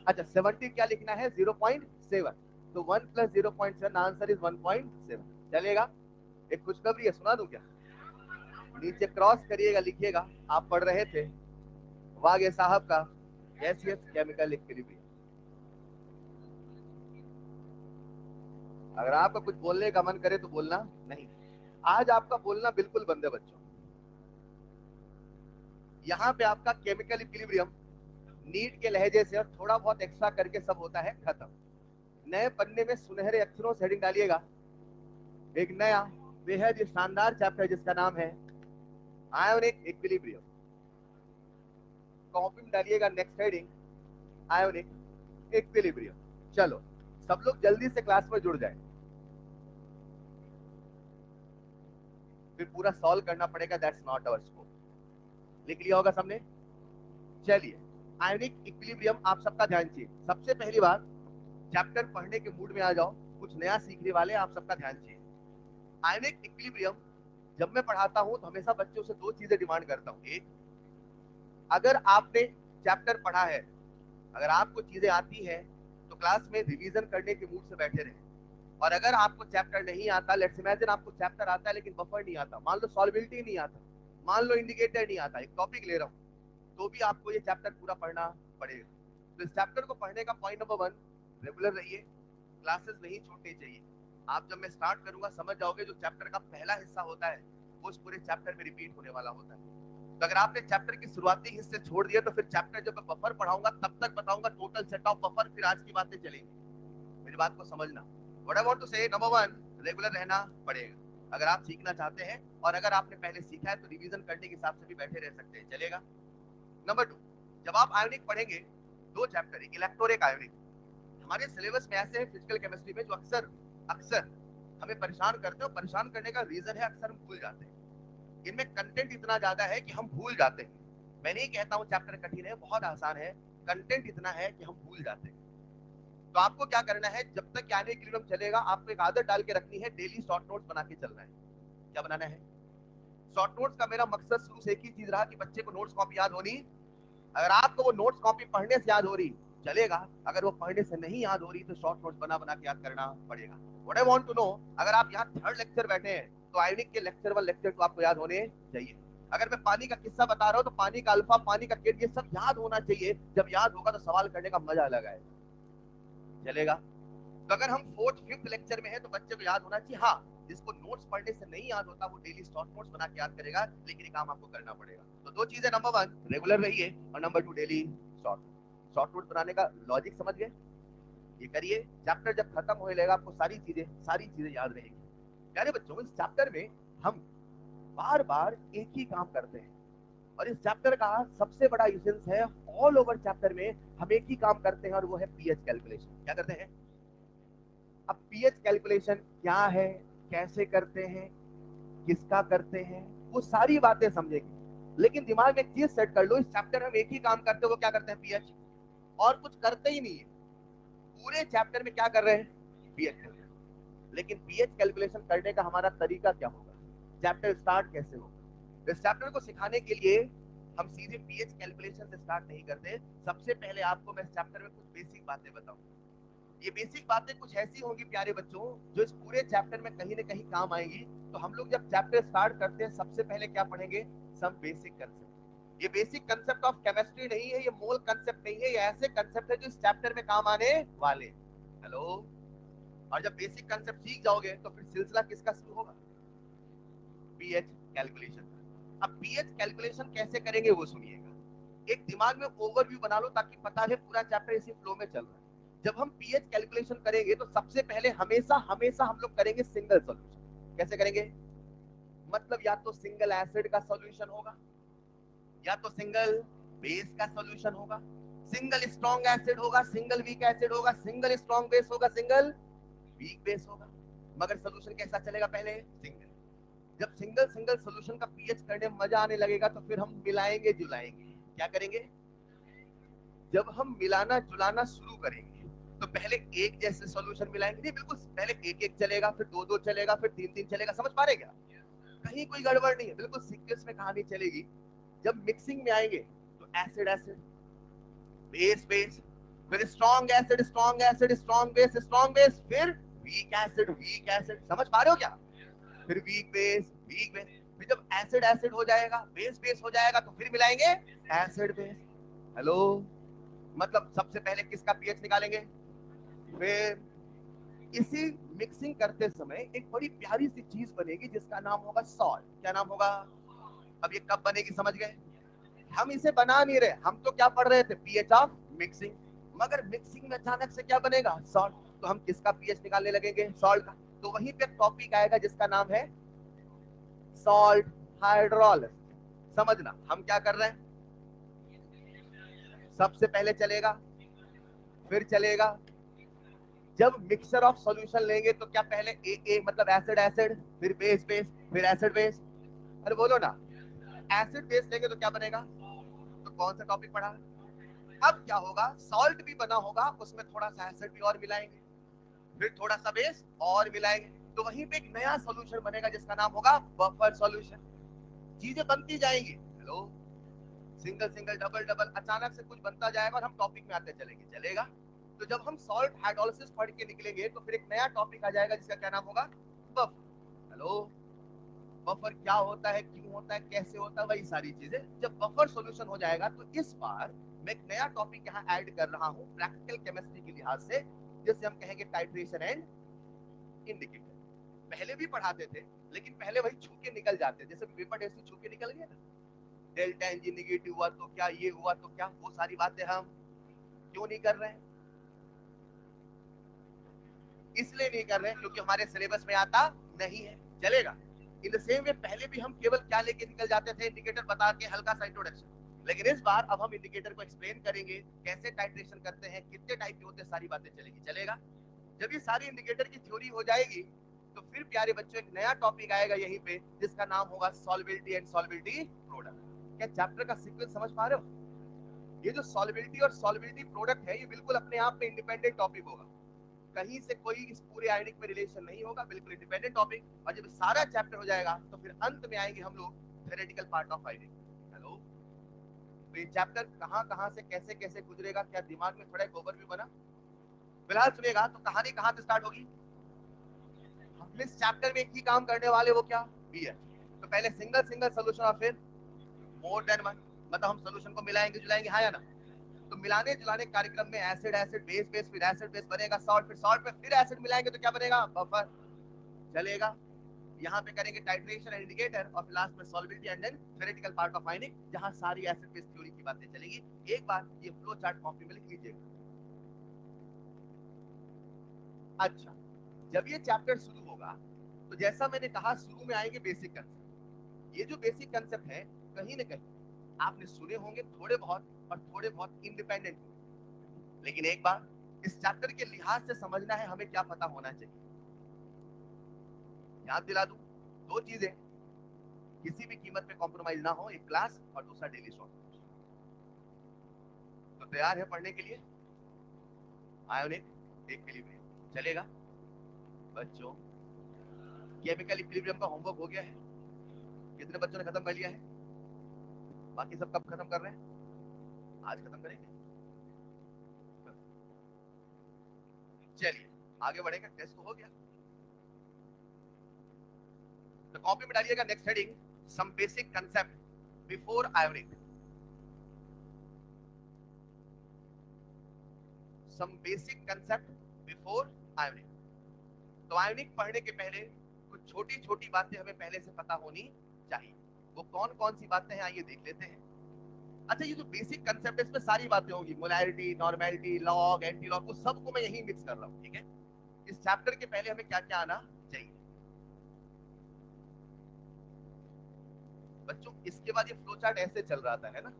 अच्छा 70 क्या लिखना है, 0.7, तो 1 प्लस 0.7, आंसर इज 1.7। चलेगा। एक खुशखबरी है, सुना दूं क्या, नीचे क्रॉस करिएगा, लिखिएगा, आप पढ़ रहे थे वागे साहब का गैसियस केमिकल इक्विलिब्रियम। अगर आपका कुछ बोलने का मन करे तो बोलना, नहीं आज आपका बोलना बिल्कुल बंद है बच्चों। यहाँ पे आपका केमिकल इक्विलिब्रियम नीट के लहजे से और थोड़ा बहुत एक्स्ट्रा करके सब होता है खत्म। नए पन्ने में सुनहरे अक्षरों से हेडिंग डालिएगा, एक नया बेहद शानदार चैप्टर जिसका नाम है आयोनिक इक्विलिब्रियम। कॉपी में डालिएगा नेक्स्ट हेडिंग, आयोनिक इक्विलिब्रियम। चलो सब लोग जल्दी से क्लास में जुड़ जाए, फिर पूरा सॉल्व करना पड़ेगा, दैट्स नॉट आवर स्कोप। लिख लिया होगा सबने। चलिए, आयोनिक इक्विलिब्रियम आप सबका ध्यान चाहिए। सबसे पहली बात, चैप्टर पढ़ने के मूड में आ जाओ, कुछ नया सीखने वाले, आप सबका ध्यान चाहिए। आयोनिक इक्विलिब्रियम जब मैं पढ़ाता हूं तो हमेशा बच्चों से दो चीजें डिमांड करता हूं। एक, अगर आपने चैप्टर पढ़ा है, अगर आपको चीजें आती हैं, तो क्लास में रिवीजन करने के मूड से बैठे रहे। और अगर आपको चैप्टर नहीं आता, लेट्स इमेजिन आपको चैप्टर आता है लेकिन बफर नहीं आता, मान लो सॉल्बिलिटी नहीं आता, मान लो इंडिकेटर नहीं आता, एक टॉपिक ले रहा हूं, तो भी आपको ये चैप्टर पूरा पढ़ना पड़ेगा। तो इस चैप्टर को पढ़ने का पॉइंट नंबर 1, रेगुलर रहिए। क्लासेस नहीं छूटनी चाहिए। आप जब मैं स्टार्ट करूंगा समझ जाओगे, जो चैप्टर का पहला हिस्सा होता है वो उस पूरे चैप्टर में रिपीट होने वाला होता है। तो अगर आपने चैप्टर के शुरुआती हिस्से छोड़ दिए तो फिर चैप्टर जब मैं बफर पढ़ाऊंगा तब तक बताऊंगा टोटल सेट ऑफ बफर, फिर आज की बातें चलेंगी। मेरी बात को समझना। व्हाट आई वांट टू से, नंबर 1, रेगुलर रहना पड़ेगा अगर आप सीखना चाहते हैं, और अगर आपने पहले सीखा है तो रिवीजन करने के हिसाब से भी बैठे रह सकते हैं, चलेगा। नंबर 2, जब आप आयोनिक पढ़ेंगे, 2 चैप्टर, एक इलेक्ट्रो और एक आयोनिक। हमारे सिलेबस में ऐसे है फिजिकल केमिस्ट्री में जो अक्सर अक्सर हमें परेशान करते हैं, और परेशान करने का रीजन है अक्सर हम भूल जाते हैं। इनमें कंटेंट इतना ज्यादा है कि हम भूल जाते हैं। मैं नहीं कहता हूँ चैप्टर कठिन है, बहुत आसान है, कंटेंट इतना है कि हम भूल जाते हैं। तो आपको क्या करना है, जब तक आने के लिए चलेगा आपको एक आदत डाल के रखनी है, डेली शॉर्ट नोट्स बना के चलना है। क्या बनाना है? शॉर्ट नोट्स का मेरा मकसद शुरू से एक ही चीज रहा कि बच्चे को नोट्स कॉपी याद होनी। अगर आपको वो नोट्स कॉपी पढ़ने से याद हो रही चलेगा, अगर वो पढ़ने से नहीं याद हो रही तो शॉर्ट नोट्स बना बना के याद करना पड़ेगा। What I want to know, अगर आप यहाँ थर्ड लेक्चर बैठे हैं तो आयोनिक के लेक्चर 1 लेक्चर 2 आपको याद होने चाहिए। अगर मैं पानी का किस्सा बता रहा हूँ तो पानी का अल्फा, पानी का केट, ये सब याद होना चाहिए। जब याद होगा तो सवाल करने का मजा अलग आएगा, चलेगा। तो अगर हम 4th 5th लेक्चर में है तो बच्चे को याद होना चाहिए। हाँ, जिसको नोट्स पढ़ने से नहीं याद होता वो डेली शॉर्ट नोट्स बना के याद करेगा, लेकिन ये काम आपको करना पड़ेगा। तो 2 चीजें, नंबर 1 रेगुलर रहिए, और नंबर 2 डेली शॉर्ट नोट्स बनाने का लॉजिक समझ गए। ये करिए, चैप्टर जब खत्म होने लगेगा आपको सारी चीजें याद रहेंगी। प्यारे बच्चों, इस चैप्टर में हम बार बार एक ही काम करते हैं, और इस चैप्टर का सबसे बड़ा यूसेंस है, ऑल ओवर चैप्टर में हम एक ही काम करते हैं, और वो है पीएच कैलकुलेशन। क्या करते हैं? अब पीएच कैलकुलेशन क्या है, कैसे करते हैं, किसका करते हैं, वो सारी बातें समझेंगे। लेकिन दिमाग में एक चीज सेट कर लो, इस चैप्टर में हम एक ही काम करते हैं, वो क्या करते हैं? पीएच। और कुछ करते ही नहीं है, पूरे चैप्टर में क्या कर रहे हैं? पीएच कर रहे हैं। लेकिन पीएच कैलकुलेशन करने का हमारा तरीका क्या होगा, चैप्टर स्टार्ट कैसे होगा? इस चैप्टर को सिखाने के लिए हम सीधे पीएच कैलकुलेशन से स्टार्ट नहीं करते। सबसे पहले आपको मैं इस चैप्टर में कुछ बेसिक बातें बताऊंगा। ये बेसिक बातें कुछ ऐसी होंगी प्यारे बच्चों जो इस पूरे चैप्टर में कहीं ना कहीं काम आएंगी। तो हम लोग जब चैप्टर स्टार्ट करते हैं सबसे पहले क्या पढ़ेंगे? Some basic concept. ये बेसिक कंसेप्ट ऑफ केमिस्ट्री नहीं है, ये मोल कंसेप्ट नहीं है, ये ऐसे कंसेप्ट है जो इस चैप्टर में काम आने वाले। हेलो। और जब बेसिक कंसेप्ट सीख जाओगे तो फिर सिलसिला किसका शुरू होगा? PH calculation. अब पीएच कैलकुलेशन कैसे करेंगे वो सुनिएगा। एक दिमाग में ओवरव्यू बना लो ताकि पता है पूरा चैप्टर इसी फ्लो में चल रहा है। जब हम पीएच कैलकुलेशन करेंगे तो सबसे पहले हमेशा हमेशा हम लोग करेंगे सिंगल सॉल्यूशन। कैसे करेंगे? मतलब या तो सिंगल एसिड का सॉल्यूशन होगा, या तो सिंगल बेस का सॉल्यूशन होगा, सिंगल स्ट्रॉन्ग एसिड होगा, सिंगल वीक एसिड होगा, सिंगल स्ट्रॉन्ग बेस होगा, सिंगल वीक बेस होगा। मगर सॉल्यूशन कैसा चलेगा? पहले सिंगल। जब सिंगल सिंगल सॉल्यूशन का पीएच करने में मजा आने लगेगा तो फिर हम मिलाएंगे जुलाएंगे। क्या करेंगे? जब हम मिलाना जुलाना शुरू करेंगे तो पहले एक जैसे सॉल्यूशन मिलाएंगे, नहीं बिल्कुल, पहले एक एक चलेगा, फिर दो दो चलेगा, फिर तीन तीन चलेगा। समझ पा रहे क्या? कहीं कोई गड़बड़ नहीं है, बिल्कुल सीक्वेंस में कहानी चलेगी। जब मिक्सिंग में आएंगे तो एसिड एसिड, बेस बेस, फिर स्ट्रॉन्ग एसिड स्ट्रॉन्ग बेस, फिर वीक एसिड। समझ पा रहे हो क्या? फिर वीक बेस, फिर जब एसिड एसिड हो जाएगा, बेस बेस हो जाएगा तो फिर मिलाएंगे एसिड बेस। हेलो। मतलब सबसे पहले किसका पीएच निकालेंगे? फिर इसी मिक्सिंग करते समय एक बड़ी प्यारी सी चीज बनेगी जिसका नाम होगा सॉल्ट। क्या नाम होगा? अब ये कब बनेगी समझ गए? हम इसे बना नहीं रहे, हम तो क्या पढ़ रहे थे? PH of mixing. मगर मिक्सिंग में अचानक से क्या बनेगा? सॉल्ट। तो हम किसका पीएच निकालने लगेंगे? सॉल्ट का। तो वहीं पे टॉपिक आएगा जिसका नाम है सॉल्ट हाइड्रोलिसिस। समझना हम क्या कर रहे हैं। सबसे पहले चलेगा, फिर चलेगा। जब मिक्सचर ऑफ सॉल्यूशन लेंगे तो क्या पहले ए मतलब एसिड एसिड, फिर बेस बेस, फिर एसिड बेस। अरे बोलो ना। एसिड बेस लेंगे तो क्या बनेगा? तो कौन सा टॉपिक पढ़ा? अब क्या होगा? सॉल्ट भी बना होगा, उसमें थोड़ा सा एसिड भी और मिलाएंगे, फिर थोड़ा सा बेस और मिलाएंगे, तो वहीं पे एक नया सॉल्यूशन बनेगा जिसका नाम होगा बफर सॉल्यूशन। चीजें बनती जाएंगी। Hello. Single single double double, अचानक से कुछ बनता जाएगा और हम टॉपिक में आते चलेंगे, चलेगा। तो जब हम सॉल्ट हाइड्रोलिसिस पढ़ के निकलेंगे तो फिर एक नया टॉपिक आ जाएगा जिसका क्या नाम होगा? बफर। हेलो। बफर क्या होता है, क्यों होता है, कैसे होता है, वही सारी चीजें। जब बफर सॉल्यूशन हो जाएगा तो इस बार मैं एक नया टॉपिक यहाँ ऐड कर रहा हूँ प्रैक्टिकल केमिस्ट्री के लिहाज से, जिसे हम कहेंगे टाइट्रेशन एंड इंडिकेटर। पहले भी पढ़ाते थे, लेकिन पहले वही छू के निकल जाते, जैसे पेपर टेस्ट छू के निकल गया ना, डेल्टा एनजी निगेटिव हुआ तो क्या, ये हुआ तो क्या, वो सारी बातें हम क्यों नहीं कर रहे हैं? इसलिए नहीं कर रहे हैं क्योंकि हमारे सिलेबस में आता नहीं है। चलेगा? इन द सेम वे पहले भी हम केवल क्या लेके निकल जाते थे, इंडिकेटर बता के हल्का सा इंट्रोडक्शन, लेकिन इस बार अब हम इंडिकेटर को एक्सप्लेन करेंगे, कैसे टाइट्रेशन करते हैं, कितने टाइप के होते हैं, सारी बातें चलेगी। चलेगा? जब ये सारी इंडिकेटर की थ्योरी हो जाएगी तो फिर प्यारे बच्चों एक नया टॉपिक आएगा यहीं पे, जिसका नाम होगा सॉल्युबिलिटी एंड सॉल्युबिलिटी प्रोडक्ट। क्या चैप्टर का सीक्वेंस समझ पा रहे हो? ये जो सॉल्युबिलिटी और सॉल्युबिलिटी प्रोडक्ट है, ये बिल्कुल अपने आप में इंडिपेंडेंट टॉपिक होगा, कहीं से कोई इस पूरे आयनिक में रिलेशन नहीं होगा, बिल्कुल इंडिपेंडेंट टॉपिक। और जब सारा चैप्टर हो जाएगा तो फिर अंत में आएंगे हम लोग theoretical part of ionic. Hello, तो ये चैप्टर कहां कहां से कैसे कैसे गुजरेगा, क्या दिमाग में थोड़ा एक ओवरव्यू बना? फिलहाल सुनेगा तो कहानी कहां से स्टार्ट होगी? हम इस चैप्टर में एक ही काम करने वाले, वो क्या? पीएच। तो पहले सिंगल सिंगल सोल्यूशन और फिर मोर देन वन, मतलब हम सोल्यूशन को मिलाएंगे जुलाएंगे, हाँ या ना? तो मिलाने जुलाने कार्यक्रम में एसिड एसिड बेस बेस, फिर एसिड बेस बनेगा सॉल्ट, फिर सॉल्ट में फिर एसिड मिलाएंगे तो क्या बनेगा? बफर। चलेगा? यहाँ पे करेंगे टाइट्रेशन एंड इंडिकेटर, और लास्ट में solubility and then theoretical part of ionic, जहां सारी एसिड बेस थ्योरी की बातें चलेंगी। एक बार ये फ्लो चार्ट कॉपी में लिख लीजिएगा। अच्छा, जब ये चैप्टर शुरू होगा तो जैसा मैंने कहा, शुरू में आएंगे बेसिक कंसेप्ट। ये जो बेसिक कंसेप्ट है, कहीं ना कहीं आपने सुने होंगे थोड़े बहुत, और थोड़े बहुत इंडिपेंडेंट होंगे, लेकिन एक बार इस चैप्टर के लिहाज से समझना है हमें, क्या पता होना चाहिए। याद दिला दूं, दो चीजें किसी भी कीमत पे कॉम्प्रोमाइज ना हो, एक क्लास और दूसरा डेली शॉर्ट। तो तैयार है पढ़ने के लिए? आयोनिक इक्विलिब्रियम चलेगा? बच्चों, केमिकल इक्विलिब्रियम का होमवर्क हो गया है? कितने बच्चों ने खत्म कर लिया है? बाकी सब कब खत्म कर रहे हैं? आज खत्म करेंगे? चलिए आगे बढ़ेगा, टेस्ट तो हो गया। तो कॉपी में डालिएगा next heading, some basic concept before ionic. Some basic concept before ionic. तो आयोनिक पढ़ने के पहले कुछ छोटी छोटी बातें हमें पहले से पता होनी चाहिए। वो कौन कौन सी बातें हैं, आइए देख लेते हैं। अच्छा, ये जो बेसिक कंसेप्ट है इसमें सारी बातें होंगी, molarity, normality, log, anti log, उस सबको मैं यही मिक्स कर रहा हूँ, ठीक है? इस चैप्टर के पहले हमें क्या क्या आना चाहिए बच्चों? इसके बाद ये फ्लो चार्ट ऐसे चल रहा था, है ना?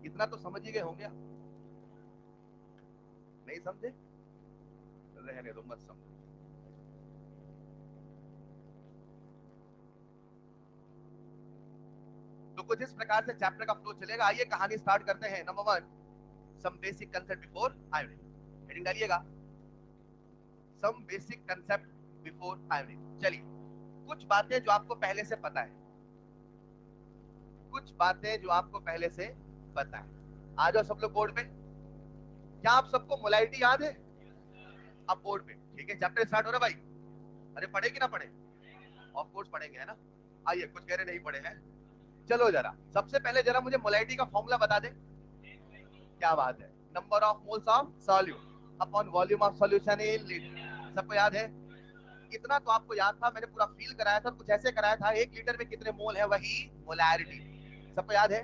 इतना तो समझ ही गए होंगे आप। नहीं समझे? रहने दो, मत समझो। तो कुछ इस प्रकार से चैप्टर का फ्लो चलेगा। आइए कहानी स्टार्ट करते हैं। Number one, some basic concept before ionic. Heading डालिएगा, some basic concept before ionic. चलिए, कुछ बातें जो आपको पहले से पता है, कुछ बातें जो आपको पहले से पता है। आ जाओ सब लोग बोर्ड पे। क्या आप सबको मोलैरिटी याद है? अब बोर्ड पे, ठीक है? चैप्टर स्टार्ट हो रहा है भाई। अरे पढ़े कि ना पढ़े? ऑफ कोर्स पढ़ेंगे, है ना? आइए, कुछ कह रहे नहीं पढ़े हैं। चलो जरा, सबसे पहले जरा मुझे मोलैरिटी का फॉर्मूला बता दे। क्या बात है? Number of moles of solute upon volume of solution in litre. सबको याद है? इतना तो आपको याद था, मैंने पूरा फील कराया था, कुछ ऐसे कराया था, 1 लीटर में कितने मोल है, वही मोलैरिटी। सबको याद है?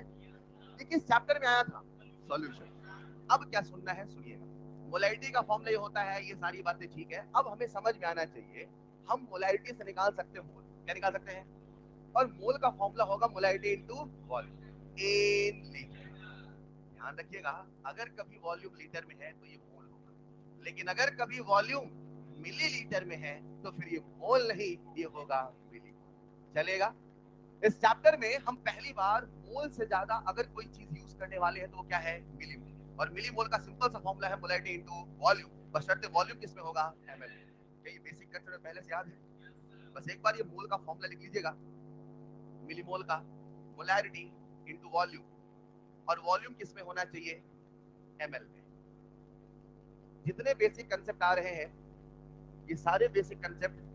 ये किस चैप्टर में आया था? सॉल्यूशन। अब क्या सुनना है, सुनिएगा। मोलैरिटी का फॉर्मूला ये होता है, ये सारी बातें ठीक है, अब हमें समझ में आना चाहिए हम मोलैरिटी से निकाल सकते हैं मोल। क्या निकाल सकते हैं? और मोल का फॉर्मूला होगा molarity into volume in litre. ध्यान रखिएगा, अगर कभी वॉल्यूम लीटर में है तो ये मोल होगा, लेकिन अगर कभी वॉल्यूम मिलीलीटर में है तो फिर ये मोल नहीं, ये होगा मिली। चलेगा? इस चैप्टर में हम पहली बार मोल से ज्यादा अगर कोई चीज यूज करने वाले हैं तो वो क्या है? मिलीमोल। और मिलीमोल का सिंपल सा फॉर्मूला है मोलैरिटी इनटू वॉल्यूम, बशर्ते वॉल्यूम किसमें होगा? एमएल। क्या ये बेसिक कंसेप्ट पहले से याद है? बस एक बार ये मोल का फॉर्मूला लिख लीजिएगा, मिलीमोल का, मोलैरिटी इनटू वॉल्यूम, और वॉल्यूम किसमें होना चाहिए? एमएल में। जितने बेसिक कंसेप्ट आ रहे हैं, ये सारे बेसिक कंसेप्ट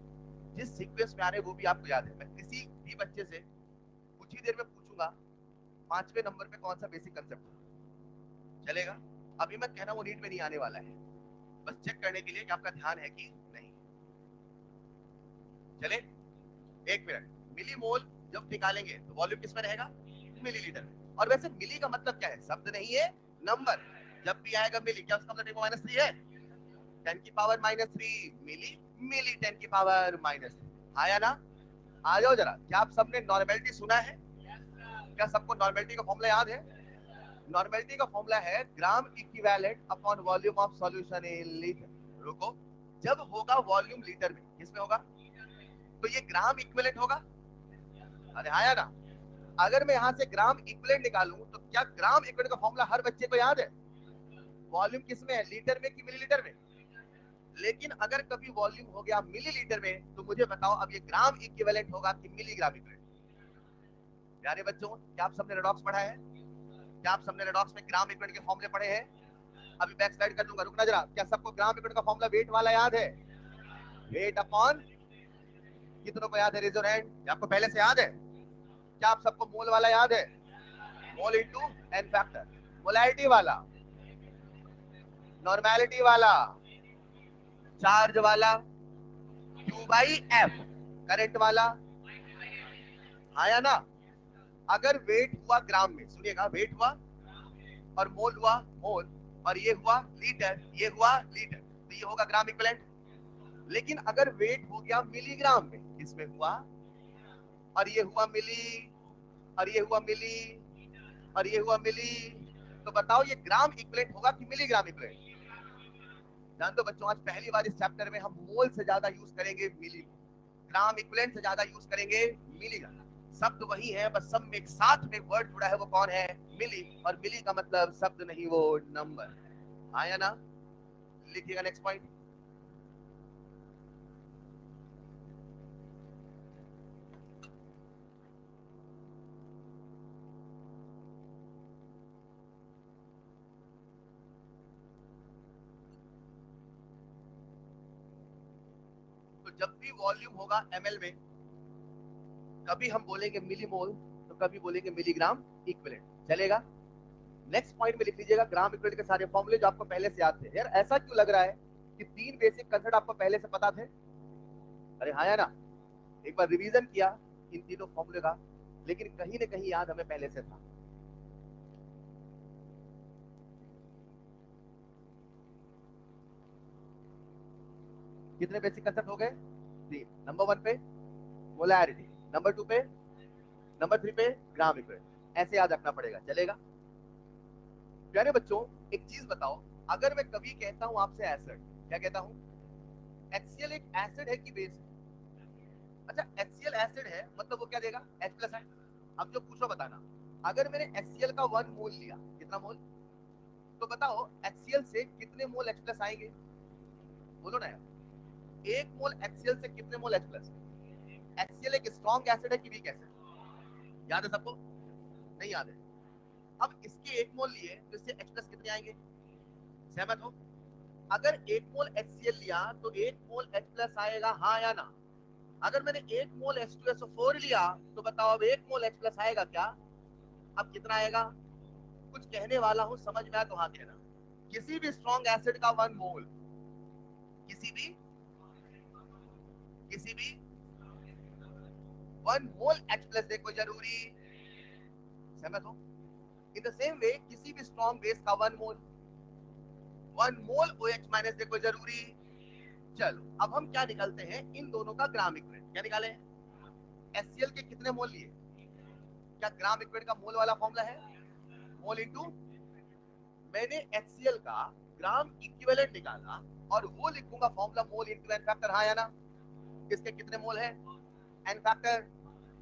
जिस सीक्वेंस में आ रहे हैं वो भी आपको याद है। मैं किसी भी बच्चे से कुछ ही देर में पूछूंगा 5वें नंबर पे कौन सा बेसिक कंसेप्ट था। चलेगा? अभी मैं कहना वो नीट में नहीं आने वाला है, बस चेक करने के लिए कि आपका ध्यान है कि नहीं। चले, एक मिनट। मिली मोल जब निकालेंगे तो वॉल्यूम किस में रहेगा? मिलीलीटर। और वैसे मिली का मतलब क्या है? शब्द नहीं है, नंबर। जब भी आएगा मिली, क्या उसका मतलब 10⁻³ है? 10⁻³ मिली, मिली 10⁻³। आया ना? आ जाओ जरा। क्या आप सबने नॉर्मेलिटी सुना है? क्या सबको नॉर्मेलिटी का फॉर्मूला याद है? नॉर्मेलिटी का फॉर्मूला है gram equivalent upon volume of solution in litre. रुको, जब होगा वॉल्यूम लीटर में, किसमें होगा? तो ये ग्राम इक्विवेलेंट होगा। अरे आया ना? अगर मैं यहां से ग्राम इक्विवेलेंट निकालूं तो क्या ग्राम इक्विवेलेंट का फॉर्मूला हर बच्चे को याद है? वॉल्यूम किसमें है? लीटर में कि मिलीलीटर में? लेकिन अगर कभी वॉल्यूम हो गया मिलीलीटर में तो मुझे बताओ अब ये ग्राम इक्विवेलेंट होगा कि मिलीग्राम इक्विवेलेंट? प्यारे बच्चों, क्या आप सबने रेडॉक्स पढ़ा है? क्या आप सबने रेडॉक्स में ग्राम इक्विवेलेंट के फॉर्मूले पढ़े हैं? अभी बैक स्लाइड कर दूंगा, रुकना जरा। क्या सबको ग्राम इक्विवेलेंट का फॉर्मूला वेट वाला याद है? वेट अपॉन, कितनों को याद है? Raise your hand. आपको पहले से याद है? क्या आप सबको मोल वाला याद है? मोल इनटू एन फैक्टर। मोलैरिटी वाला, नॉर्मेलिटी वाला, चार्ज वाला, क्यू बाई एफ, करंट वाला। आया ना? अगर वेट हुआ ग्राम में, सुनिएगा, वेट हुआ और मोल हुआ मोल, और ये हुआ लीटर, ये हुआ लीटर, तो ये होगा ग्राम इक्विवेलेंट। लेकिन अगर वेट हो गया मिलीग्राम में, इसमें हुआ, और ये हुआ मिली, और ये हुआ मिली, और ये हुआ मिली, तो बताओ ये ग्राम इक्विवेलेंट होगा कि मिलीग्राम इक्विवेलेंट? जान दो बच्चों, आज पहली बार इस चैप्टर में हम मोल से ज्यादा यूज करेंगे मिली, ग्राम इक्विवेलेंट से ज्यादा यूज करेंगे मिलीग्राम। शब्द वही है, बस सब में एक साथ में वर्ड जुड़ा है, वो कौन है? मिली। और मिली का मतलब शब्द नहीं, वो नंबर। आया ना? लिखिएगा नेक्स्ट पॉइंट। तो जब भी वॉल्यूम होगा एमएल में, कभी हम बोलेंगे मिली मोल, तो कभी बोलेंगे मिलीग्राम इक्विवेलेंट। चलेगा? नेक्स्ट पॉइंट में लिख लीजिएगा ग्राम इक्विवेलेंट के सारे फॉर्मूले जो आपको पहले से याद थे। यार ऐसा क्यों लग रहा है कि तीन बेसिक कंसेप्ट आपको पहले से पता थे? अरे हाँ या ना? एक बार रिवीजन किया इन तीनों फॉर्मूले का, लेकिन कहीं ना कहीं याद हमें पहले से था। कितने बेसिक कंसेप्ट हो गए? तीन। नंबर वन पे मोलैरिटी, नंबर टू पे, नंबर थ्री पे ग्राम इक्विवेलेंट। ऐसे याद रखना पड़ेगा। चलेगा? प्यारे बच्चों, एक चीज बताओ, अगर मैं कभी कहता हूं आपसे एसिड, क्या कहता हूं? HCl एक एसिड है कि बेस है? अच्छा, HCl एसिड है मतलब वो क्या देगा? H प्लस है। अब जो पूछो बताना, अगर मैंने HCl का 1 मोल लिया, कितना मोल? तो बताओ HCl से कितने मोल H प्लस आएंगे? बोलो ना यार। एक मोल HCl से कितने मोल H प्लस? HCl एक स्ट्रॉन्ग एसिड है कि वीक एसिड? याद है सबको? नहीं याद है? अब इसके एक मोल लिए तो इससे H प्लस कितने आएंगे? सहमत हो? अगर एक मोल HCl लिया तो एक मोल H प्लस आएगा, हाँ या ना? अगर मैंने एक मोल H2SO4 लिया तो बताओ अब एक मोल H प्लस आएगा क्या? अब कितना आएगा? कुछ कहने वाला हूं, समझ में आया तो हाँ कहना। किसी भी स्ट्रॉन्ग एसिड का 1 मोल, किसी भी, किसी भी 1 मोल H प्लस देखो जरूरी। सहमत हो? इन द सेम वे किसी भी स्ट्रॉन्ग बेस का 1 मोल, 1 मोल OH माइनस देखो जरूरी। चलो अब हम क्या निकालते हैं? इन दोनों का ग्राम इक्विवेलेंट। क्या निकाले? HCl के कितने मोल लिए? क्या ग्राम इक्विवेलेंट का मोल वाला फॉर्मूला है? मोल इनटू, मैंने HCl का ग्राम इक्विवेलेंट निकाला और वो लिखूंगा formula mole into an factor. हाँ या ना? इसके कितने मोल है? एन फैक्टर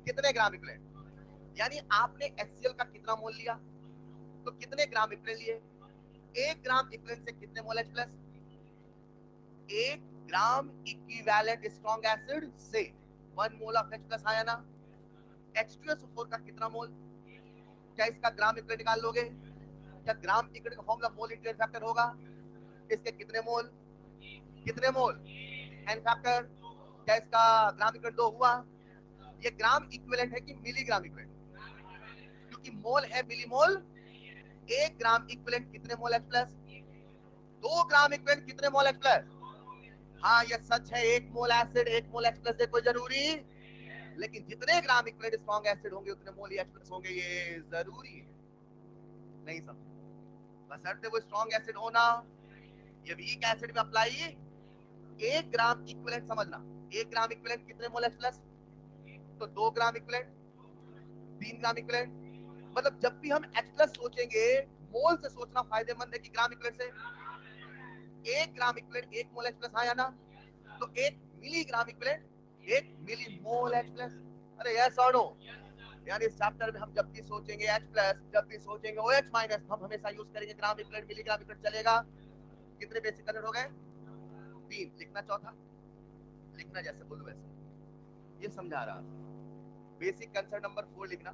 कितने ग्राम इक्विवेलेंट? यानी आपने HCl का कितना मोल लिया तो कितने ग्राम इक्विवेलेंट लिए? एक ग्राम इक्विवेलेंट से कितने मोल H प्लस? एक ग्राम इक्विवेलेंट स्ट्रॉन्ग एसिड से 1 मोल ऑफ H प्लस। आया ना? H2SO4 का कितना मोल? क्या इसका ग्राम इक्विवेलेंट निकाल लोगे? क्या ग्राम इक्विवेलेंट का formula mole into an factor होगा? इसके कितने मोल? कितने मोल? N factor. क्या इसका ग्राम इक्विवेलेंट 2 हुआ? ये ग्राम इक्विवेलेंट है कि मिलीग्राम इक्विवेलेंट? क्योंकि मोल है मिलीमोल। एक ग्राम इक्विवेलेंट कितने मोल H प्लस? 2 ग्राम इक्विवेलेंट कितने मोल H प्लस? हाँ ये सच है, 1 मोल एसिड 1 मोल H प्लस कोई जरूरी, लेकिन जितने ग्राम इक्विवेलेंट स्ट्रॉन्ग एसिड होंगे उतने मोल H प्लस होंगे, ये जरूरी है। नहीं समझ, बशर्ते वो स्ट्रॉन्ग एसिड होना। ये वीक एसिड में अप्लाई, 1 ग्राम इक्विवेलेंट समझना, 1 ग्राम इक्विवेलेंट कितने मोल H प्लस? तो 2 ग्राम इक्विवेलेंट, 3 ग्राम इक्विवेलेंट, मतलब जब भी हम H प्लस सोचेंगे मोल से सोचना फायदेमंद है कि ग्राम इक्विवेलेंट से। 1 ग्राम इक्विवेलेंट 1 मोल H प्लस, हाँ या ना? तो 1 मिलीग्राम इक्विवेलेंट 1 मिली मोल H प्लस। अरे यस और नो? यानी इस चैप्टर में हम जब भी सोचेंगे H प्लस, जब भी सोचेंगे OH माइनस, हम हमेशा यूज करेंगे ग्राम इक्विवेलेंट मिलीग्राम इक्विवेलेंट। चलेगा? कितने बेसिक कलर हो गए? 3। लिखना चौथा, लिखना जैसे बोलूं वैसे, ये समझा रहा। बेसिक कंसेप्ट नंबर 4 लिखना,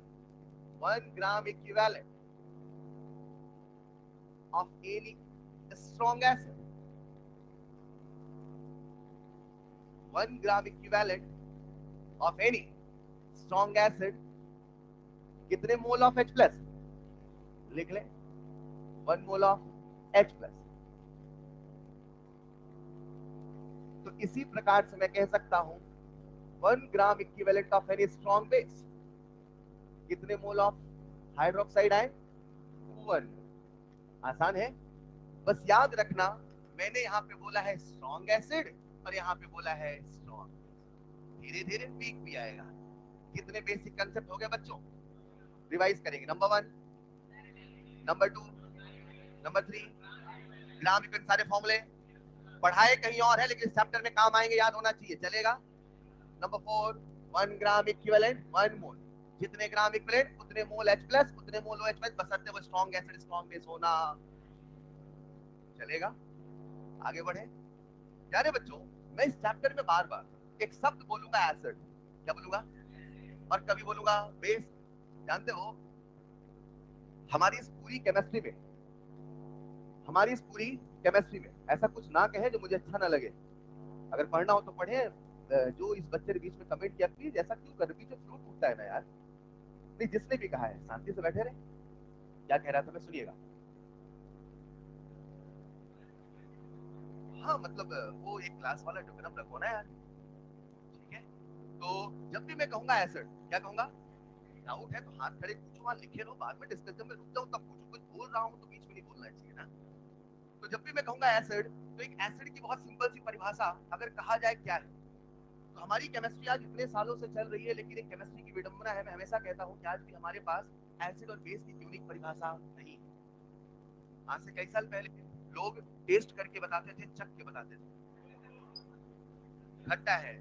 1 gram equivalent of any strong acid, 1 gram equivalent of any strong acid कितने मोल ऑफ H प्लस? लिख ले 1 मोल ऑफ H प्लस। तो इसी प्रकार से मैं कह सकता हूं 1 gram equivalent of any strong base कितने मोल ऑफ हाइड्रोक्साइड आए? 1। आसान है, बस याद रखना मैंने यहां पे बोला है स्ट्रॉन्ग एसिड और यहां पे बोला है स्ट्रॉन्ग, धीरे धीरे वीक भी आएगा। कितने बेसिक कंसेप्ट हो गए बच्चों? रिवाइज करेंगे। Number 1, number 2, number 3, gram equivalent सारे फॉर्मूले पढ़ाए कहीं और है लेकिन इस चैप्टर में काम आएंगे, याद होना चाहिए। चलेगा? नंबर 4, 1 ग्राम इक्विवेलेंट 1 मोल, जितने ग्राम इक्विवेलेंट उतने मोल H प्लस, उतने मोल OH प्लस, बशर्ते वो स्ट्रॉन्ग एसिड स्ट्रॉन्ग बेस होना। चलेगा? आगे बढ़े। प्यारे बच्चों, मैं इस चैप्टर में बार बार एक शब्द बोलूंगा एसिड, क्या बोलूंगा? और कभी बोलूंगा बेस। जानते हो हमारी इस पूरी केमिस्ट्री में, हमारी इस पूरी केमिस्ट्री में ऐसा कुछ ना कहे जो मुझे अच्छा ना लगे। अगर पढ़ना हो तो पढ़े। जो इस बच्चे ने बीच में कमेंट किया, प्लीज ऐसा क्यों कर, बीच में फ्लू टूटता है ना यार। नहीं, जिसने भी कहा है शांति से बैठे रहे। क्या कह रहा था मैं, सुनिएगा। हाँ मतलब वो एक क्लास वाला डेकोरम रखो ना यार, ठीक है? तो जब भी मैं कहूंगा एसिड, क्या कहूंगा? डाउट है तो हाथ खड़े पूछो, वहां लिखे रहो, बाद में डिस्कशन में रुक जाओ तब पूछो। कुछ बोल रहा हूं तो बीच में नहीं बोलना चाहिए ना। तो जब भी मैं कहूंगा एसिड, तो एक एसिड की बहुत सिंपल सी परिभाषा अगर कहा जाए क्या है, तो हमारी केमिस्ट्री आज इतने सालों से चल रही है, लेकिन एक केमिस्ट्री की विडंबना है, मैं हमेशा कहता हूं कि आज भी हमारे पास एसिड और बेस की यूनिक परिभाषा नहीं है। आज से कई साल पहले लोग टेस्ट करके बताते थे, चख के बताते थे खट्टा है।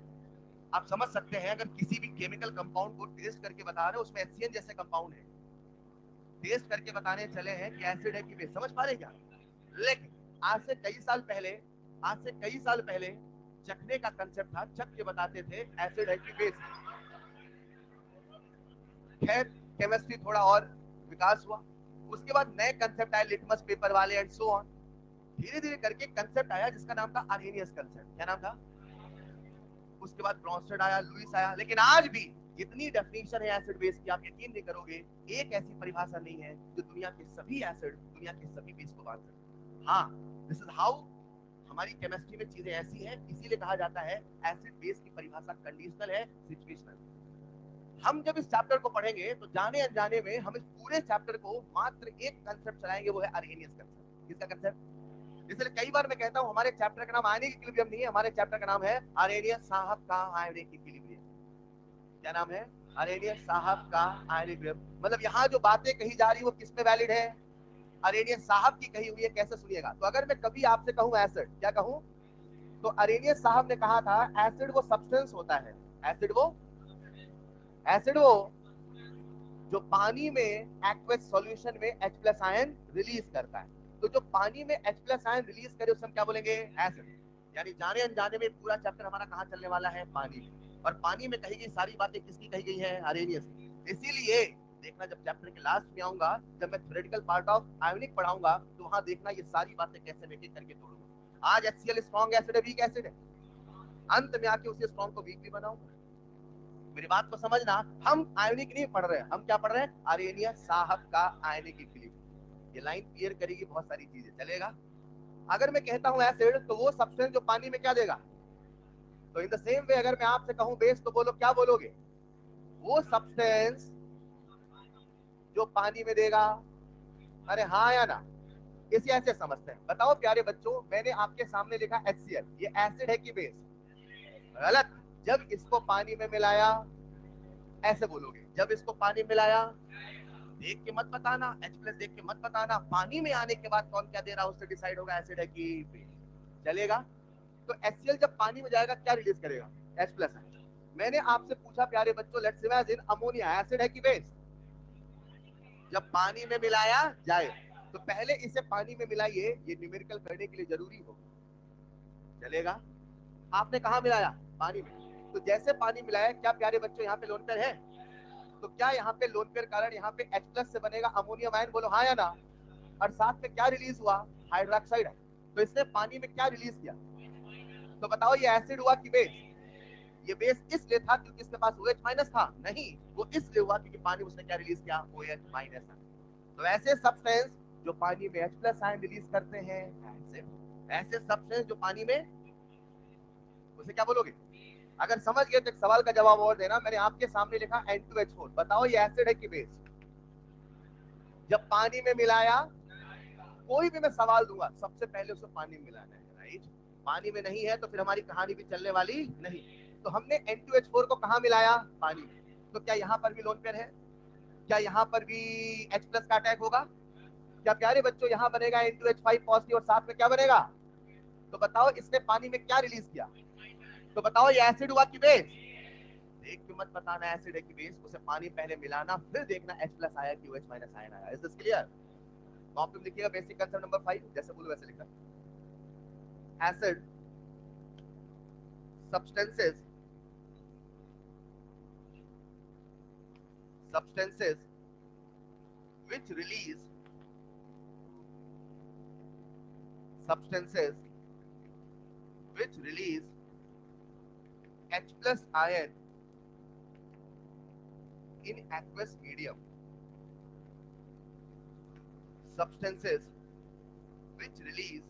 आप समझ सकते हैं अगर किसी भी केमिकल कंपाउंड को टेस्ट करके बता रहे हो, उसमें HCN जैसे कंपाउंड है, टेस्ट करके बताने चले हैं कि एसिड है कि बेस, समझ पा रहे क्या? लेकिन आज से कई साल पहले, आज से कई साल पहले चखने का कंसेप्ट था, चख के बताते थे एसिड है कि बेस। खैर केमिस्ट्री थोड़ा और विकास हुआ, उसके बाद नए कंसेप्ट आए, लिटमस पेपर वाले एंड सो ऑन। धीरे धीरे करके कंसेप्ट आया जिसका नाम था आर्हेनियस कंसेप्ट। क्या नाम था? उसके बाद ब्रॉन्स्टेड आया, लुईस आया। लेकिन आज भी जितनी डेफिनेशन है एसिड बेस की, आप यकीन नहीं करोगे, एक ऐसी परिभाषा नहीं है जो दुनिया के सभी एसिड, दुनिया के सभी बेस को बांध सके। हाँ, दिस इज हाउ हमारी केमिस्ट्री में चीजें ऐसी हैं, इसीलिए कहा जाता है एसिड बेस की परिभाषा कंडीशनल है, सिचुएशनल। हम जब इस चैप्टर को पढ़ेंगे तो जाने अनजाने में हम इस पूरे चैप्टर को मात्र एक कंसेप्ट चलाएंगे, वो है आर्हेनियस कंसेप्ट। किसका कंसेप्ट? इसलिए कई बार मैं कहता हूं हमारे चैप्टर का नाम आयनिक इक्विलिब्रियम नहीं है, हमारे चैप्टर का नाम है आर्हेनियस साहब का आयनिक इक्विलिब्रियम। क्या नाम है? आर्हेनियस साहब का आयनिक इक्विलिब्रियम। मतलब यहाँ जो बातें कही जा रही है वो किस में वैलिड है? आर्हेनियस साहब की कही हुई है। कैसे, सुनिएगा। तो अगर मैं कभी आपसे कहूं एसिड, क्या कहूं? तो आर्हेनियस साहब ने कहा था एसिड वो सब्सटेंस होता है, एसिड वो, एसिड वो जो पानी में एक्वस सॉल्यूशन में H प्लस आयन रिलीज करता है। तो जो पानी में H प्लस आयन रिलीज करे उसे हम क्या बोलेंगे? एसिड। यानी जाने अनजाने में पूरा चैप्टर हमारा कहां चलने वाला है? पानी में। और पानी में कही गई सारी बातें किसकी कही गई है? आर्हेनियस की। इसीलिए देखना जब चैप्टर के लास्ट में आऊंगा, जब मैं थ्योरेटिकल पार्ट ऑफ आयोनिक पढ़ाऊंगा, तो वहां देखना ये सारी बातें कैसे मैं एक करके तोड़ूंगा। आज HCl स्ट्रॉन्ग एसिड है, वीक एसिड है, अंत में आके उसे स्ट्रॉन्ग को वीक भी बनाऊंगा। मेरी बात को समझना, हम आयोनिक नहीं पढ़ रहे हैं, हम क्या पढ़ रहे हैं? आर्हेनियस साहब का आयनिक इक्विलिब्रियम। ये लाइन क्लियर करेगी बहुत सारी चीजें। चलेगा? अगर मैं कहता हूं एसिड तो वो सब्सटेंस जो पानी में क्या देगा, तो इन द सेम वे अगर मैं आपसे कहूं बेस तो बोलो क्या बोलोगे, वो सब्सटेंस जो पानी में देगा। अरे हाँ या ना, इसे ऐसे समझते हैं। बताओ प्यारे बच्चों, मैंने आपके सामने लिखा HCl, ये एसिड है कि बेस? गलत। जब इसको पानी में मिलाया, ऐसे बोलोगे, जब इसको पानी में मिलाया, देख के मत बताना, H+ देख के मत बताना, पानी में आने के बाद कौन क्या दे रहा है उससे डिसाइड होगा एसिड है कि बेस। चलेगा? तो HCl जब पानी में जाएगा क्या रिलीज करेगा, H+ है। मैंने आपसे पूछा प्यारे बच्चों, लेट्स इमेजिन अमोनिया एसिड है कि बेस? जब पानी में मिलाया जाए तो पहले इसे पानी में मिलाइए, ये न्यूमेरिकल करने के लिए जरूरी हो। चलेगा? आपने कहा मिलाया, पानी में। तो जैसे पानी मिलाया, क्या प्यारे बच्चों यहाँ पे लोन पेयर है? तो क्या यहाँ पे लोन पेयर कारण यहाँ पे H+ से बनेगा अमोनियम आयन, बोलो हाँ या ना। और साथ में क्या रिलीज हुआ, हाइड्रोक्साइड है। तो इसने पानी में क्या रिलीज किया, तो बताओ ये एसिड हुआ कि बेस? ये बेस इसलिए था क्योंकि इसके पास OH- था, नहीं, वो इसलिए हुआ क्योंकि पानी उसने क्या रिलीज किया, OH-। तो ऐसे सब्सटेंस जो पानी में H+ आयन रिलीज करते हैं एसिड, ऐसे सब्सटेंस जो पानी में, उसे क्या बोलोगे? अगर समझ गए तो एक सवाल का जवाब और देना। मैंने आपके सामने लिखा N2H4, बताओ ये एसिड है कि बेस? जब पानी में मिलाया, कोई भी मैं सवाल दूंगा सबसे पहले उसे पानी में मिलाना है, राइट? पानी में नहीं है तो फिर हमारी कहानी भी चलने वाली नहीं। तो हमने N2H4 को कहां मिलाया, पानी में। तो क्या यहां पर भी लोन पेयर है? क्या यहां पर भी H+ का अटैक होगा? क्या प्यारे बच्चों यहां बनेगा N2H5 पॉजिटिव और साथ में क्या बनेगा? तो बताओ इसने पानी में क्या रिलीज किया, तो बताओ ये एसिड हुआ कि बेस? देख के मत बताना एसिड है कि बेस, उसे पानी पहले मिलाना, फिर देखना H+ आया कि OH- आयन आया। Is this clear? कॉपी में लिखिएगा बेसिक कंसेप्ट नंबर 5, जैसे बोलो वैसे लिखना। Acid substances substances which release substances which release H+ ion in aqueous medium, substances which release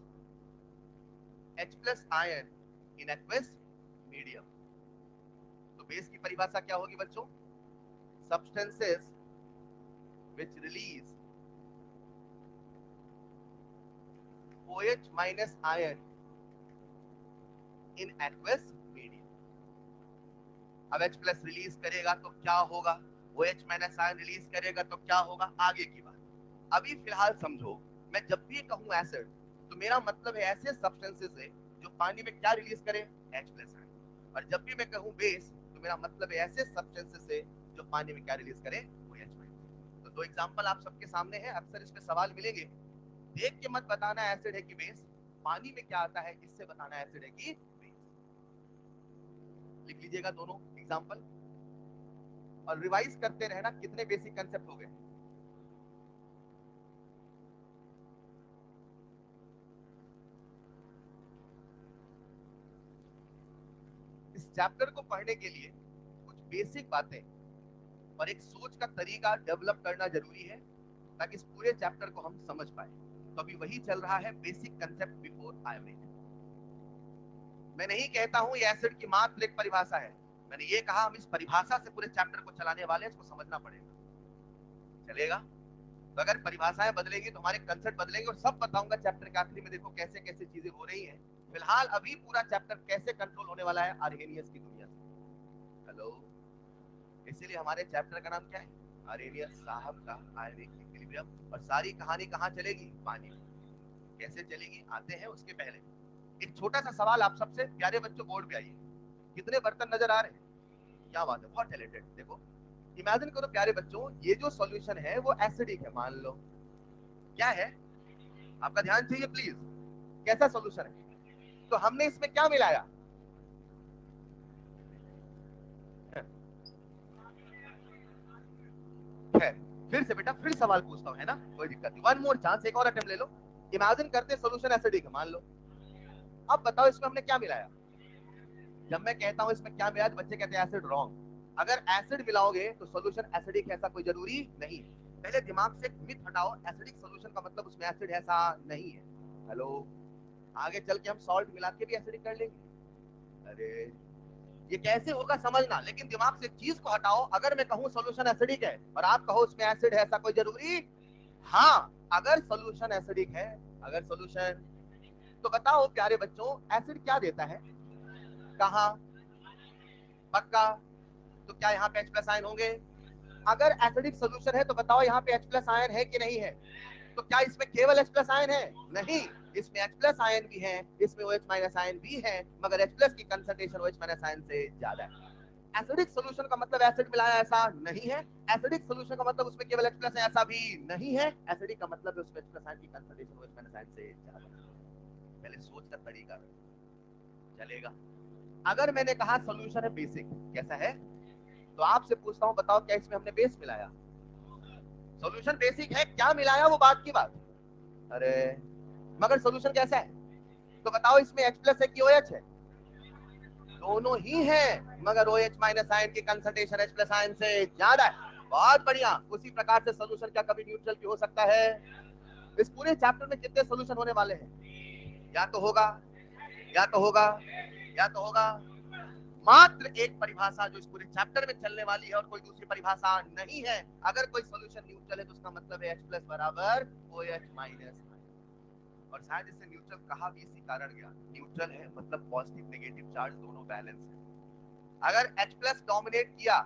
H+ ion in aqueous medium। तो बेस की परिभाषा क्या होगी बच्चों, substances which release OH- ion in aqueous medium। अब H+ रिलीज करेगा तो क्या होगा, OH- आयन रिलीज करेगा तो क्या होगा, आगे की बात। अभी फिलहाल समझो, मैं जब भी कहूं एसिड तो मेरा मतलब है ऐसे सब्सटेंसेस है जो पानी में क्या रिलीज करे, H+ आयन। और जब भी मैं कहूं बेस तो मेरा मतलब है ऐसे सब्सटेंसेस है जो पानी में क्या रिलीज करे, OH-। तो दो एग्जांपल आप सबके सामने है, अक्सर इस पे सवाल मिलेंगे। देख के मत बताना एसिड है कि बेस, पानी में क्या आता है इससे बताना एसिड है कि बेस। लिख लीजिएगा दोनों एग्जांपल और रिवाइज करते रहना कितने बेसिक कंसेप्ट हो गए। इस चैप्टर को पढ़ने के लिए कुछ बेसिक बातें और एक सोच का तरीका डेवलप करना जरूरी है ताकि इस पूरे चैप्टर को हम समझ पाए। तो अभी वही चल रहा है, बेसिक कंसेप्ट बिफोर आयोनिक। मैं नहीं कहता हूं ये एसिड की मात्र एक परिभाषा है, मैंने ये कहा हम इस परिभाषा से पूरे चैप्टर को चलाने वाले हैं, इसको समझना पड़ेगा। चलेगा? तो अगर परिभाषाएं बदलेंगी तो हमारे कंसेप्ट बदलेंगे, और सब बताऊंगा चैप्टर के आखिरी में। देखो कैसे कैसे चीजें हो रही हैं। फिलहाल अभी पूरा चैप्टर कैसे कंट्रोल होने वाला है आर्हेनियस की दुनिया से। हेलो, इसीलिए हमारे चैप्टर का नाम क्या है, आर्हेनियस साहब का आयनिक इक्विलिब्रियम। और सारी कहानी कहाँ चलेगी, पानी में। कैसे चलेगी आते हैं, उसके पहले एक छोटा सा सवाल आप सबसे, प्यारे बच्चों बोर्ड पे आइए। कितने बर्तन नजर आ रहे हैं? क्या बात है, बहुत टैलेंटेड। देखो इमेजिन करो प्यारे बच्चों, ये जो सॉल्यूशन है वो एसिडिक है, मान लो। क्या है, आपका ध्यान चाहिए प्लीज। कैसा सॉल्यूशन है, तो हमने इसमें क्या मिलाया है? फिर से बेटा, फिर सवाल पूछता हूं, है ना, कोई दिक्कत नहीं, वन मोर चांस, एक और अटेम्प्ट ले लो। इमेजिन करते सॉल्यूशन एसिडिक है, मान लो। अब बताओ इसमें हमने क्या मिलाया। जब मैं कहता हूं इसमें क्या मिलाया तो बच्चे कहते हैं एसिड, रॉन्ग। अगर एसिड मिलाओगे तो सॉल्यूशन एसिडिक है ऐसा कोई जरूरी नहीं। पहले दिमाग से एक मिथ हटाओ, एसिडिक सॉल्यूशन का मतलब उसमें एसिड है, ऐसा नहीं है। हेलो, आगे चल के हम सॉल्ट मिला के भी एसिडिक कर लेंगे। अरे ये कैसे होगा समझना, लेकिन दिमाग से चीज को हटाओ। अगर मैं कहूं सॉल्यूशन एसिडिक है और आप कहो उसमें एसिड है, ऐसा कोई जरूरी? हाँ, अगर सॉल्यूशन एसिडिक है, अगर सॉल्यूशन, तो बताओ प्यारे बच्चों एसिड क्या देता है? कहां? पक्का? तो क्या यहाँ पे H प्लस आयन होंगे? अगर एसिडिक सोल्यूशन है तो बताओ यहाँ पे H प्लस आयन है कि नहीं है? तो क्या इसमें केवल H प्लस आयन है? नहीं, इसमें H प्लस आयन भी है, इसमें OH माइनस आयन भी है, मगर H प्लस की कंसंट्रेशन OH माइनस आयन से ज्यादा है। एसिडिक सोल्यूशन का मतलब एसिड मिलाया ऐसा नहीं है। एसिडिक सोल्यूशन का मतलब उसमें केवल H प्लस है ऐसा भी नहीं है। एसिडिक का मतलब उसमें H प्लस आयन की कंसंट्रेशन OH माइनस आयन से ज्यादा है। पहले सोच का तरीका चलेगा। अगर मैंने कहा सोल्यूशन है बेसिक, कैसा है? तो आपसे पूछता हूं बताओ क्या इसमें हमने बेस मिलाया? सॉल्यूशन बेसिक है, क्या मिलाया वो बात की बात। अरे मगर सॉल्यूशन कैसा है? तो बताओ इसमें H प्लस है कि OH है? दोनों ही है, मगर OH माइनस आयन की कंसंट्रेशन H प्लस आयन से ज्यादा है। बहुत बढ़िया। उसी प्रकार से सॉल्यूशन क्या कभी न्यूट्रल भी हो सकता है? इस पूरे चैप्टर में कितने सॉल्यूशन होने वाले हैं? या तो होगा, या तो होगा, या तो होगा मात्र एक परिभाषा जो इस पूरे चैप्टर में चलने वाली है और कोई दूसरी परिभाषा नहीं है। अगर कोई सॉल्यूशन न्यूट्रल है तो उसका मतलब है H प्लस बराबर OH माइनस। और शायद इसे न्यूट्रल कहा भी इसी कारण गया, न्यूट्रल है मतलब पॉजिटिव नेगेटिव चार्ज दोनों बैलेंस है। अगर H प्लस डोमिनेट किया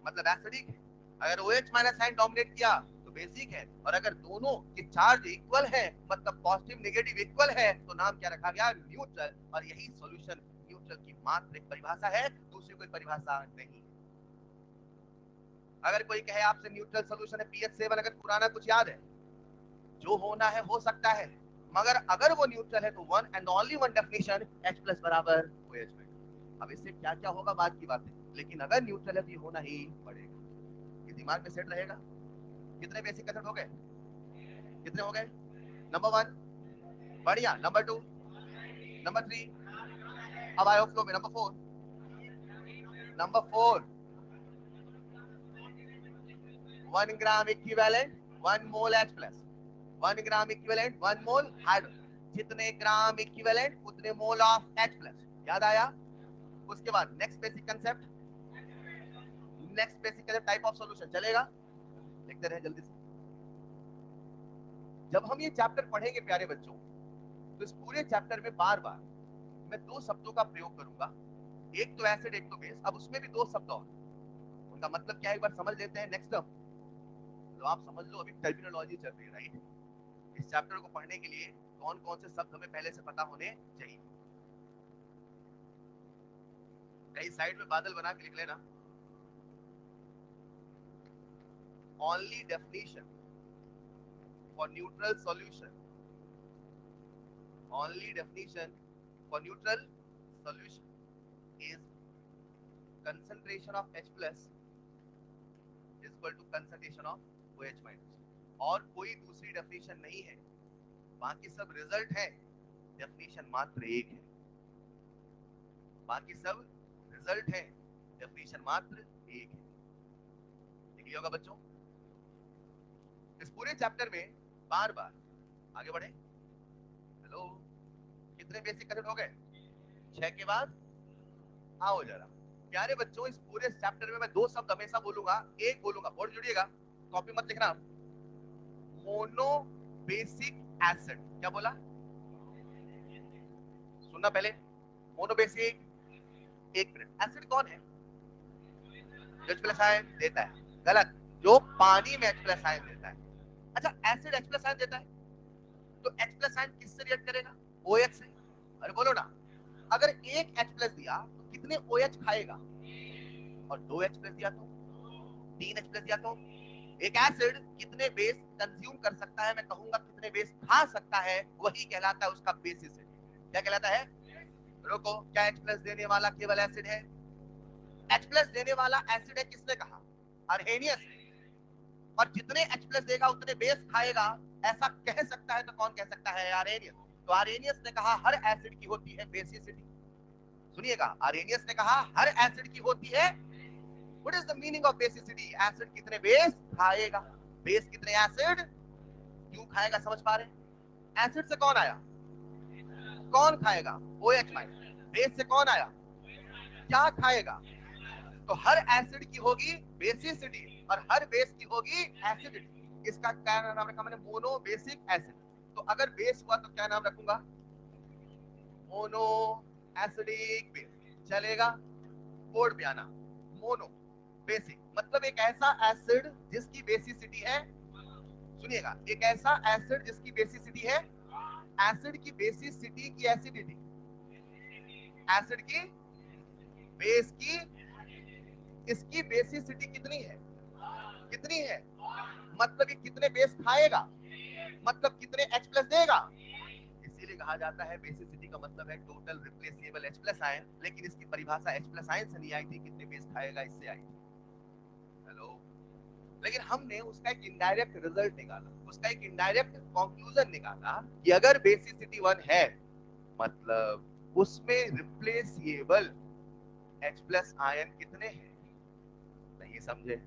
मतलब एसिडिक है, अगर OH माइनस साइन डोमिनेट किया तो बेसिक है, और अगर दोनों के चार्ज इक्वल है मतलब पॉजिटिव नेगेटिव इक्वल है तो नाम क्या रखा गया? न्यूट्रल। और यही सॉल्यूशन न्यूट्रल की मात्र एक परिभाषा है, दूसरी कोई परिभाषा नहीं। अगर कोई कहे आपसे न्यूट्रल सॉल्यूशन है pH7, अगर पुराना कुछ याद है, जो होना है हो सकता है, मगर अगर वो न्यूट्रल है तो one and only one definition H plus बराबर OH में। अब इससे क्या क्या होगा बात की बात है, लेकिन अगर न्यूट्रल है तो ये होना ही पड़ेगा। ये दिमाग में सेट रहेगा। कितने बेसिक मेथड हो गए? कितने हो गए? नंबर 1 बढ़िया, नंबर 2, नंबर 3, अब आयो फ्लो में नंबर 4। नंबर 4 1 ग्राम इक्विवेलेंट 1 मोल H प्लस, 1 ग्राम इक्विवेलेंट 1 मोल हाइड्रोजन। जितने ग्राम इक्विवेलेंट उतने मोल ऑफ H प्लस। याद आया? उसके बाद next basic concept, next basic concept type of solution. चलेगा? लिखते रहे जल्दी से। जब हम ये चैप्टर पढ़ेंगे प्यारे बच्चों, तो इस पूरे चैप्टर में बार बार मैं दो शब्दों का प्रयोग करूंगा, एक तो एसिड एक तो बेस। अब उसमें भी दो शब्द और, उनका मतलब क्या है एक बार समझ लेते हैं। नेक्स्ट टर्म तो आप समझ लो, अभी टर्मिनोलॉजी चल रही है राइट। इस चैप्टर को पढ़ने के लिए कौन कौन से शब्द हमें पहले से पता होने चाहिए। कहीं साइड में बादल बना के लिख लेना। Only definition for neutral solution, only definition for neutral solution is concentration of H plus is equal to concentration of OH minus। और कोई दूसरी डेफिनेशन नहीं है, बाकी सब रिजल्ट है, डेफिनेशन मात्र एक है। बाकी सब रिजल्ट है, डेफिनेशन मात्र एक है। ठीक है होगा बच्चों? इस पूरे चैप्टर में बार बार आगे बढ़े। हेलो, कितने बेसिक कंसेप्ट हो गए? 6 के बाद आओ जरा। प्यारे बच्चों इस पूरे चैप्टर में मैं दो शब्द हमेशा बोलूंगा, एक बोलूंगा, बोर्ड जुड़िएगा, कॉपी मत लिखना। Mono basic acid. क्या बोला? सुनना पहले। मोनो बेसिक, एक मिनट। एसिड कौन है? H प्लस आयन देता है। गलत, जो पानी में H प्लस आयन देता है। अच्छा, एसिड H प्लस आयन देता है तो H प्लस आयन किससे रिएक्ट करेगा? OH से। अरे बोलो ना, अगर एक H प्लस दिया तो कितने OH खाएगा? और दो H प्लस दिया तो तीन H प्लस दिया तो। एक एसिड कितने बेस कंज्यूम कर सकता है, मैं कहूंगा कितने बेस खा सकता है, वही कहलाता है उसका बेसिस है। क्या कहलाता है? रुको, क्या H प्लस देने वाला केवल एसिड है? H प्लस देने वाला एसिड है, किसने कहा? अर्हेनियस ने। और जितने H प्लस देगा उतने बेस खाएगा, ऐसा कह सकता है तो कौन कह सकता है? आर्हेनियस। तो आर्हेनियस ने कहा हर एसिड की होती है बेसिसिटी। सुनिएगा, आर्हेनियस ने कहा हर एसिड की होती है। What is the meaning of basicity? Acid कितने बेस खाएगा, बेस कितने एसिड क्यों खाएगा, समझ पा रहे हैं? एसिड से कौन आया? कौन खाएगा? OH minus. बेस से कौन आया? क्या खाएगा? तो हर एसिड की होगी बेसिसिटी और हर बेस की होगी एसिडिटी। इसका क्या नाम रखा मैंने? Mono basic acid. तो अगर बेस हुआ तो क्या नाम रखूंगा? Mono acidic base. चलेगा? कोड पे आना। मोनो बेसिक मतलब एक ऐसा एसिड जिसकी बेसिसिटी है, सुनिएगा, एक ऐसा एसिड जिसकी बेसिसिटी है, एसिड की बेसिसिटी की एसिडिटी, एसिड की बेस की, इसकी बेसिसिटी कितनी है? कितनी है? मतलब ये कितने बेस खाएगा, मतलब कितने H प्लस देगा। इसीलिए कहा जाता है बेसिसिटी का मतलब है total replaceable H plus ion, लेकिन इसकी परिभाषा H प्लस आयन से नहीं आई थी, कितने बेस खाएगा इससे आई थी। हेलो। लेकिन हमने उसका एक इनडायरेक्ट रिजल्ट निकाला, उसका एक इनडायरेक्ट कंक्लूजन निकाला कि अगर बेसिसिटी 1 है मतलब उसमें रिप्लेसेबल H प्लस आयन कितने हैं? नहीं समझे?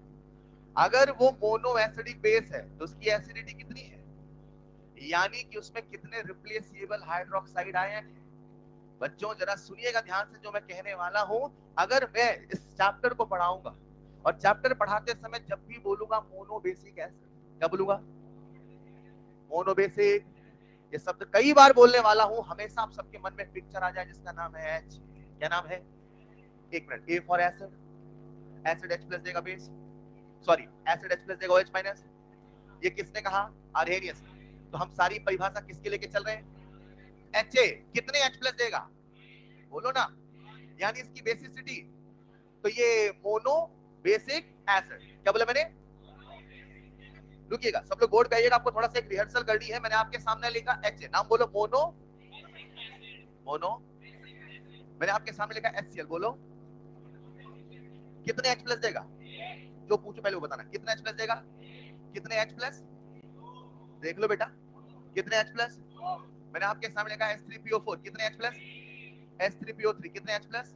अगर वो मोनो एसिडिक बेस है तो उसकी एसिडिटी कितनी है, यानी कि उसमें कितने रिप्लेसेबल हाइड्रोक्साइड आयन है। बच्चों जरा सुनिएगा ध्यान से जो मैं कहने वाला हूं। अगर मैं इस चैप्टर को पढ़ाऊंगा और चैप्टर पढ़ाते समय जब भी बोलूंगा मोनो बेसिक एसिड, क्या बोलूंगा? Mono basic. ये शब्द कई बार बोलने वाला हूं, हमेशा आप सबके मन में पिक्चर आ जाए जिसका नाम है H। क्या नाम है? एक minute. A for acid, acid H plus देगा base, sorry acid H plus देगा OH माइनस। ये किसने कहा? आर्हेनियस। तो हम सारी परिभाषा किसके लेके चल रहे हैं? HA कितने H प्लस देगा? बोलो ना, यानी इसकी बेसिसिटी। तो ये मोनो बेसिक एसिड, क्या बोला मैंने? रुकिएगा सब लोग बोर्ड पे आइएगा, आपको थोड़ा सा एक रिहर्सल करनी है। मैंने आपके सामने लिखा HA, नाम बोलो मोनो, मोनो। मैंने आपके सामने लिखा HCl, बोलो कितने H प्लस देगा? जो पूछो पहले वो बताना, कितने H प्लस देगा? कितने H प्लस? देख लो बेटा, कितने H प्लस? मैंने आपके सामने लिखा H3PO4, कितने H प्लस? H3PO3 कितने H प्लस?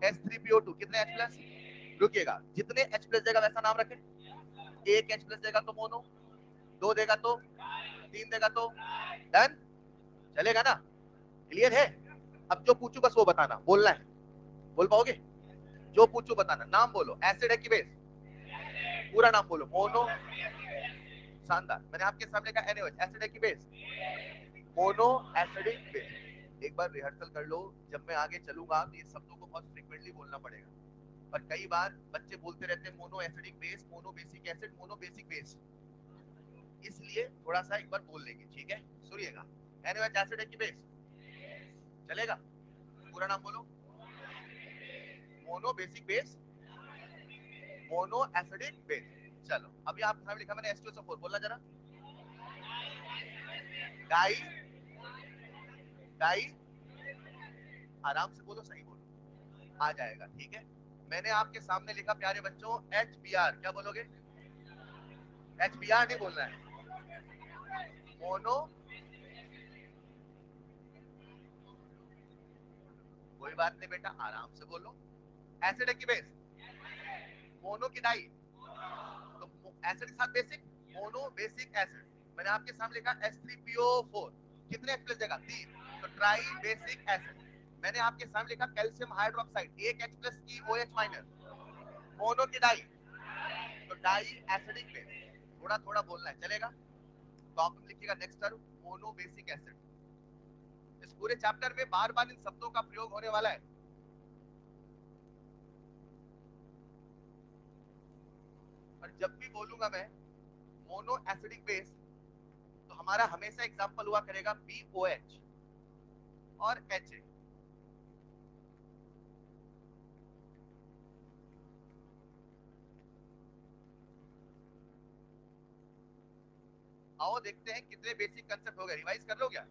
H3PO2 कितने H प्लस? रुकिएगा, जितने H प्लस देगा वैसा नाम रखे। एक H प्लस देगा तो मोनो, दो देगा तो, तीन देगा तो डन। चलेगा ना? क्लियर है? अब जो पूछू बस वो बताना, बोलना है। बोल पाओगे? जो पूछू बताना। नाम बोलो, एसिड है कि बेस? पूरा नाम बोलो। मोनो, शानदार। मैंने आपके सामने कहा NaOH, एसिड है कि बेस? Mono acidic base. एक बार रिहर्सल कर लो, जब मैं आगे चलूंगा तो ये शब्दों को बहुत फ्रीक्वेंटली बोलना पड़ेगा। और कई बार बच्चे बोलते रहते हैं mono acidic base, mono basic acid, mono basic base, इसलिए थोड़ा सा एक बार बोल लेंगे, ठीक है? सुनिएगा, NaOH एसिड है कि बेस? चलेगा? पूरा नाम बोलो। Mono basic base, mono acidic base. चलो अभी आप सामने लिखा मैंने H2SO4, बोलना जरा। डाई, डाई, आराम से बोलो, सही बोलो, आ जाएगा, ठीक है? मैंने आपके सामने लिखा प्यारे बच्चों HBr, क्या बोलोगे? HBr नहीं बोलना है, मोनो, कोई बात नहीं बेटा, आराम से बोलो। एसिड है कि बेस? मोनो की डाई, तो एसिड के साथ बेसिक, मोनो बेसिक एसिड। मैंने आपके सामने लिखा H3PO4, कितने H प्लस देगा? 3, तो ट्राई बेसिक एसिड। मैंने आपके सामने लिखा कैल्शियम हाइड्रोक्साइड, एक H प्लस की OH माइनस, मोनो की डाई, तो डाई एसिडिक बेस। थोड़ा थोड़ा बोलना है, चलेगा? तो आप लिखिएगा next term mono basic acid. इस पूरे चैप्टर में बार बार इन शब्दों का प्रयोग होने वाला है। और जब भी बोलूंगा मैं मोनो एसिडिक बेस, तो हमारा हमेशा एग्जांपल हुआ करेगा BOH और HA। आओ देखते हैं कितने बेसिक कंसेप्ट हो गए, रिवाइज कर लो क्या?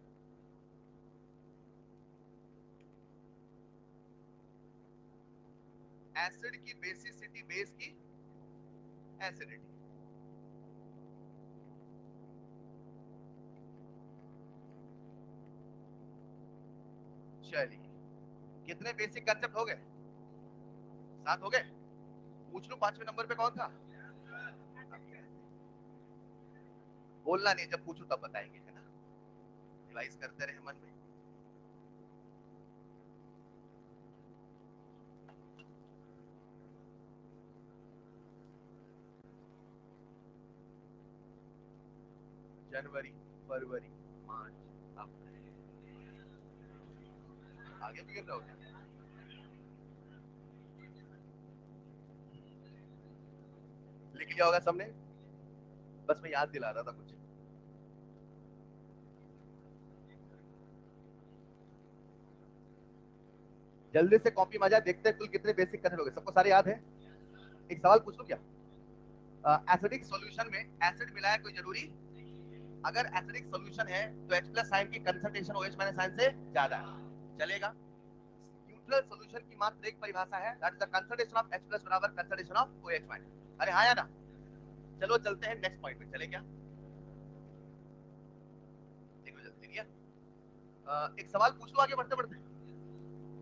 एसिड की बेसिसिटी, बेस की एसिडिटी। चलिए, कितने बेसिक कंसेप्ट हो गए? 7 हो गए। पूछ लूं 5वें नंबर पे कौन था? बोलना नहीं, जब पूछू तब बताएंगे, है ना? रिवाइज करते रहे मन में। जनवरी, फरवरी, मार्च, अप्रैल, आगे भी गिन रहे हो क्या? लिख लिया होगा सबने, बस मैं याद दिला रहा था कुछ। जल्दी से कॉपी मजा देखते हैं कुल कितने बेसिक करने लोगे, सबको सारे याद है? एक सवाल पूछ लूं क्या? एसिडिक सॉल्यूशन में एसिड मिला है कोई जरूरी? अगर एसिडिक सॉल्यूशन है तो H प्लस आयन की कंसंट्रेशन OH माइनस आयन से ज्यादा है, चलेगा? न्यूट्रल सॉल्यूशन की मात्र एक परिभाषा है, that is the concentration of H plus बराबर कंसंट्रेशन ऑफ OH माइनस। अरे हाँ या ना? चलो चलते हैं नेक्स्ट पॉइंट पे, चले क्या? देखो जल्दी दिया। एक सवाल पूछ लो आगे बढ़ते बढ़ते।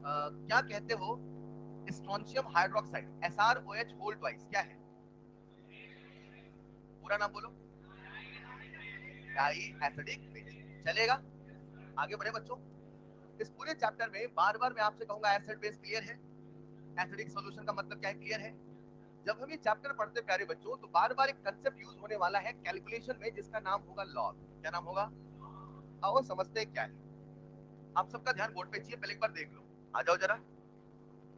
क्या कहते हो strontium hydroxide SrOH whole twice क्या है? पूरा नाम बोलो। डाई एसिडिक बेस, चलेगा? आगे बढ़े बच्चों। इस पूरे चैप्टर में बार बार मैं आपसे कहूंगा एसिड बेस क्लियर है? एसिडिक सॉल्यूशन का मतलब क्या है, क्लियर है? जब हम ये चैप्टर पढ़ते प्यारे बच्चों तो बार बार एक कंसेप्ट यूज होने वाला है कैलकुलेशन में, जिसका नाम होगा लॉग। क्या नाम होगा? आओ समझते हैं क्या है। आप सबका ध्यान बोर्ड पे चाहिए, पहले एक बार देख लो। आ जाओ जरा।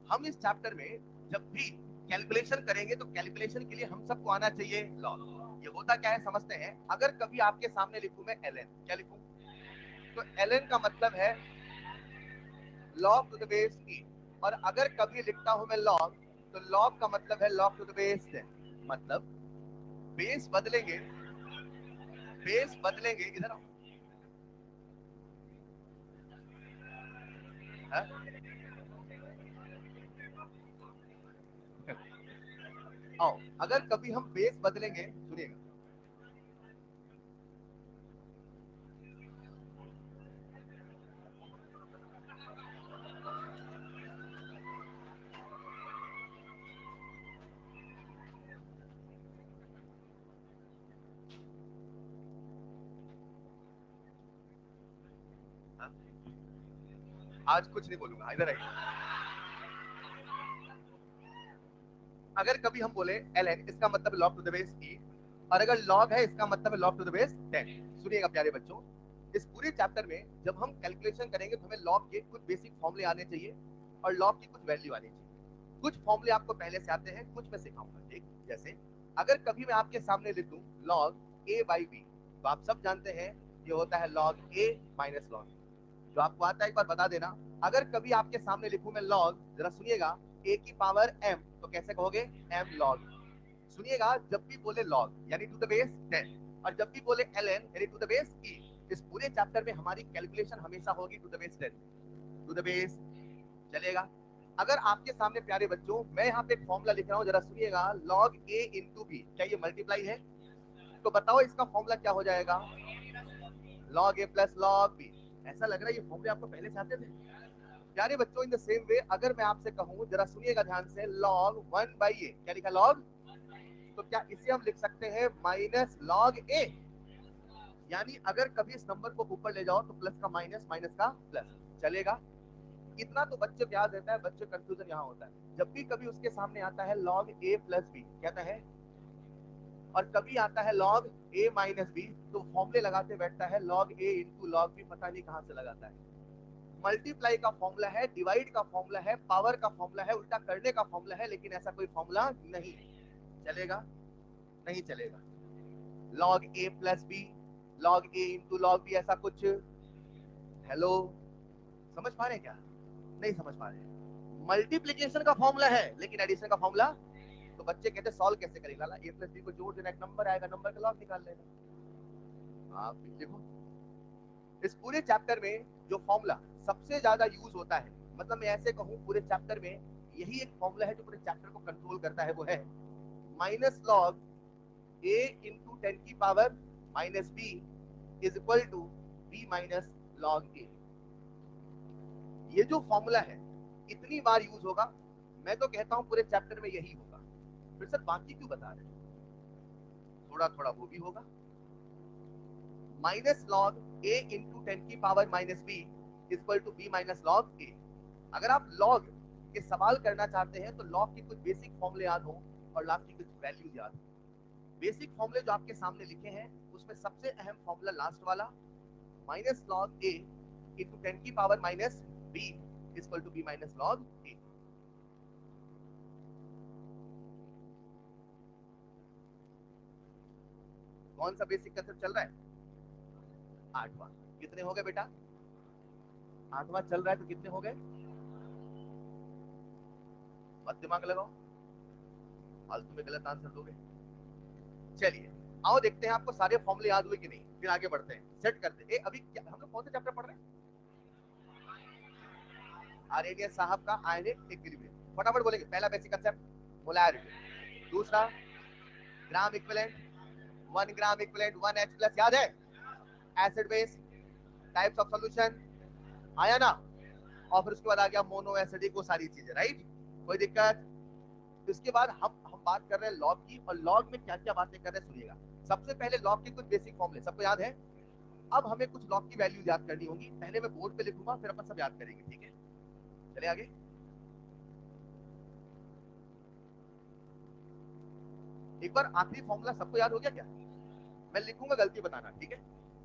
हम इस चैप्टर में जब भी कैलकुलेशन करेंगे तो कैलकुलेशन के लिए हम सबको आना चाहिए लॉग। ये होता क्या है समझते हैं। अगर कभी आपके सामने लिखूं मैं ln, क्या लिखूं? तो ln का मतलब है log to the base e। और अगर कभी लिखता हूं मैं log, तो log का मतलब है log टू द बेस 10। मतलब बेस बदलेंगे, बेस बदलेंगे, इधर आओ। हाँ? आओ, अगर कभी हम बेस बदलेंगे, सुनिएगा। हाँ? आज कुछ नहीं बोलूंगा, इधर आइए। अगर कभी हम बोले ln, इसका मतलब log to the base e। और अगर log है इसका मतलब है log टू द बेस 10। सुनिएगा प्यारे बच्चों, इस पूरे चैप्टर में जब हम कैलकुलेशन करेंगे तो हमें log के कुछ बेसिक फॉर्मूले आने चाहिए और log की कुछ वैल्यू आनी चाहिए। कुछ फॉर्मूले आपको पहले से आते हैं, कुछ मैं सिखाऊंगा, ठीक? जैसे अगर कभी मैं आपके सामने लिख दूं log a by b, तो आप सब जानते हैं ये होता है log a minus log b। जो आपको आता है एक बार बता देना। अगर कभी आपके सामने लिखूं मैं log, जरा सुनिएगा, a की पावर m, तो कैसे कहोगे? m log। सुनिएगा, जब भी बोले log यानी टू द बेस 10, और जब भी बोले ln यानी टू द बेस e, इस पूरे चैप्टर में हमारी कैलकुलेशन हमेशा होगी to the base 10, to the base. चलेगा? अगर आपके सामने प्यारे बच्चों मैं यहाँ पे एक फॉर्मूला लिख रहा हूँ, जरा सुनिएगा, log a इंटू बी, क्या ये मल्टीप्लाई है? तो बताओ इसका फॉर्मूला क्या हो जाएगा? log a plus log b। ऐसा लग रहा है ये फॉर्मूले आपको पहले से आते थे प्यारे बच्चों। इन द सेम वे अगर मैं आपसे कहूं, जरा सुनिएगा ध्यान से, log 1 बाई ए, क्या लिखा log? तो क्या इसे हम लिख सकते हैं माइनस log ए? यानी अगर कभी इस नंबर को ऊपर ले जाओ तो प्लस का माइनस, माइनस का प्लस, चलेगा? इतना तो बच्चे को याद रहता है, बच्चे कंफ्यूजन यहाँ होता है जब भी कभी उसके सामने आता है log a प्लस बी, कहता है, और कभी आता है log a माइनस बी, तो फॉर्मूले लगाते बैठता है log a into log b, पता नहीं कहां से लगाता है। मल्टीप्लाई का फॉर्मूला है, डिवाइड का फॉर्मूला है, पावर का फॉर्मूला है, उल्टा करने का फॉर्मूला है, लेकिन ऐसा कोई फॉर्मूला नहीं है। चलेगा? नहीं चलेगा। log a plus b, log a into log b, ऐसा कुछ? हेलो, समझ पा रहे हैं क्या? नहीं समझ पा रहे हैं? मल्टीप्लीकेशन का फॉर्मूला है लेकिन एडिशन का फॉर्मूला। तो बच्चे कहते सॉल्व कैसे करेगा? a प्लस बी को जोड़ देना, एक नंबर आएगा, नंबर का लॉग निकाल लेना। आप देखो, इस पूरे चैप्टर में जो फॉर्मूला सबसे ज्यादा यूज होता है, मतलब मैं ऐसे कहूं पूरे चैप्टर में यही एक फॉर्मूला है जो पूरे चैप्टर को कंट्रोल करता है, वो है माइनस लॉग ए इंटू 10 की power minus B is equal to B minus log A. ये जो फॉर्मूला है इतनी बार यूज होगा, मैं तो कहता हूं पूरे चैप्टर में यही होगा। फिर सर बाकी क्यों बता रहे हैं? थोड़ा थोड़ा वो भी होगा। माइनस लॉग ए इंटू 10 की power minus B equal to B minus log A. अगर आप लॉग के सवाल करना चाहते हैं तो लॉग की कुछ बेसिक फॉर्मूले याद हो और लॉग की कुछ वैल्यूज याद हो। बेसिक फॉर्मूले जो आपके सामने लिखे हैं उसमें सबसे अहम फॉर्मूला लास्ट वाला, माइनस लॉग ए इंटू 10 की power minus B equal to B minus log A. कौन सा बेसिक कंसेप्ट चल रहा है? आठवां। कितने हो गए बेटा? आठवां चल रहा है तो कितने हो गए? मत दिमाग लगाओ, फालतू में गलत आंसर दोगे। चलिए आओ देखते हैं आपको सारे फॉर्मूले याद हुए कि नहीं, फिर आगे बढ़ते हैं, सेट करते हैं। अभी क्या हम लोग कौन सा चैप्टर पढ़ रहे हैं? आर्यनियस साहब का आयनिक इक्विलिब्रियम। फटाफट बोलेंगे। पहला बेसिक कंसेप्ट मोलैरिटी, दूसरा gram equivalent, 1 gram equivalent 1 H plus, याद है? Acid base, types of solution, आया ना? और फिर उसके बाद आ गया मोनो एसिडिक, वो सारी चीजें, राइट? कोई दिक्कत? इसके बाद हम बात कर रहे हैं लॉग की, और लॉग में क्या क्या बातें कर रहे हैं सुनिएगा। सबसे पहले लॉग के कुछ बेसिक फॉर्मूले सबको याद है। अब हमें कुछ लॉग की वैल्यू याद करनी होगी। पहले मैं बोर्ड पे लिखूंगा, फिर अपन सब याद करेंगे, ठीक है? चले आगे। एक बार आखिरी फॉर्मूला सबको याद हो गया क्या? मैं लिखूंगा, गलती बताना, ठीक है?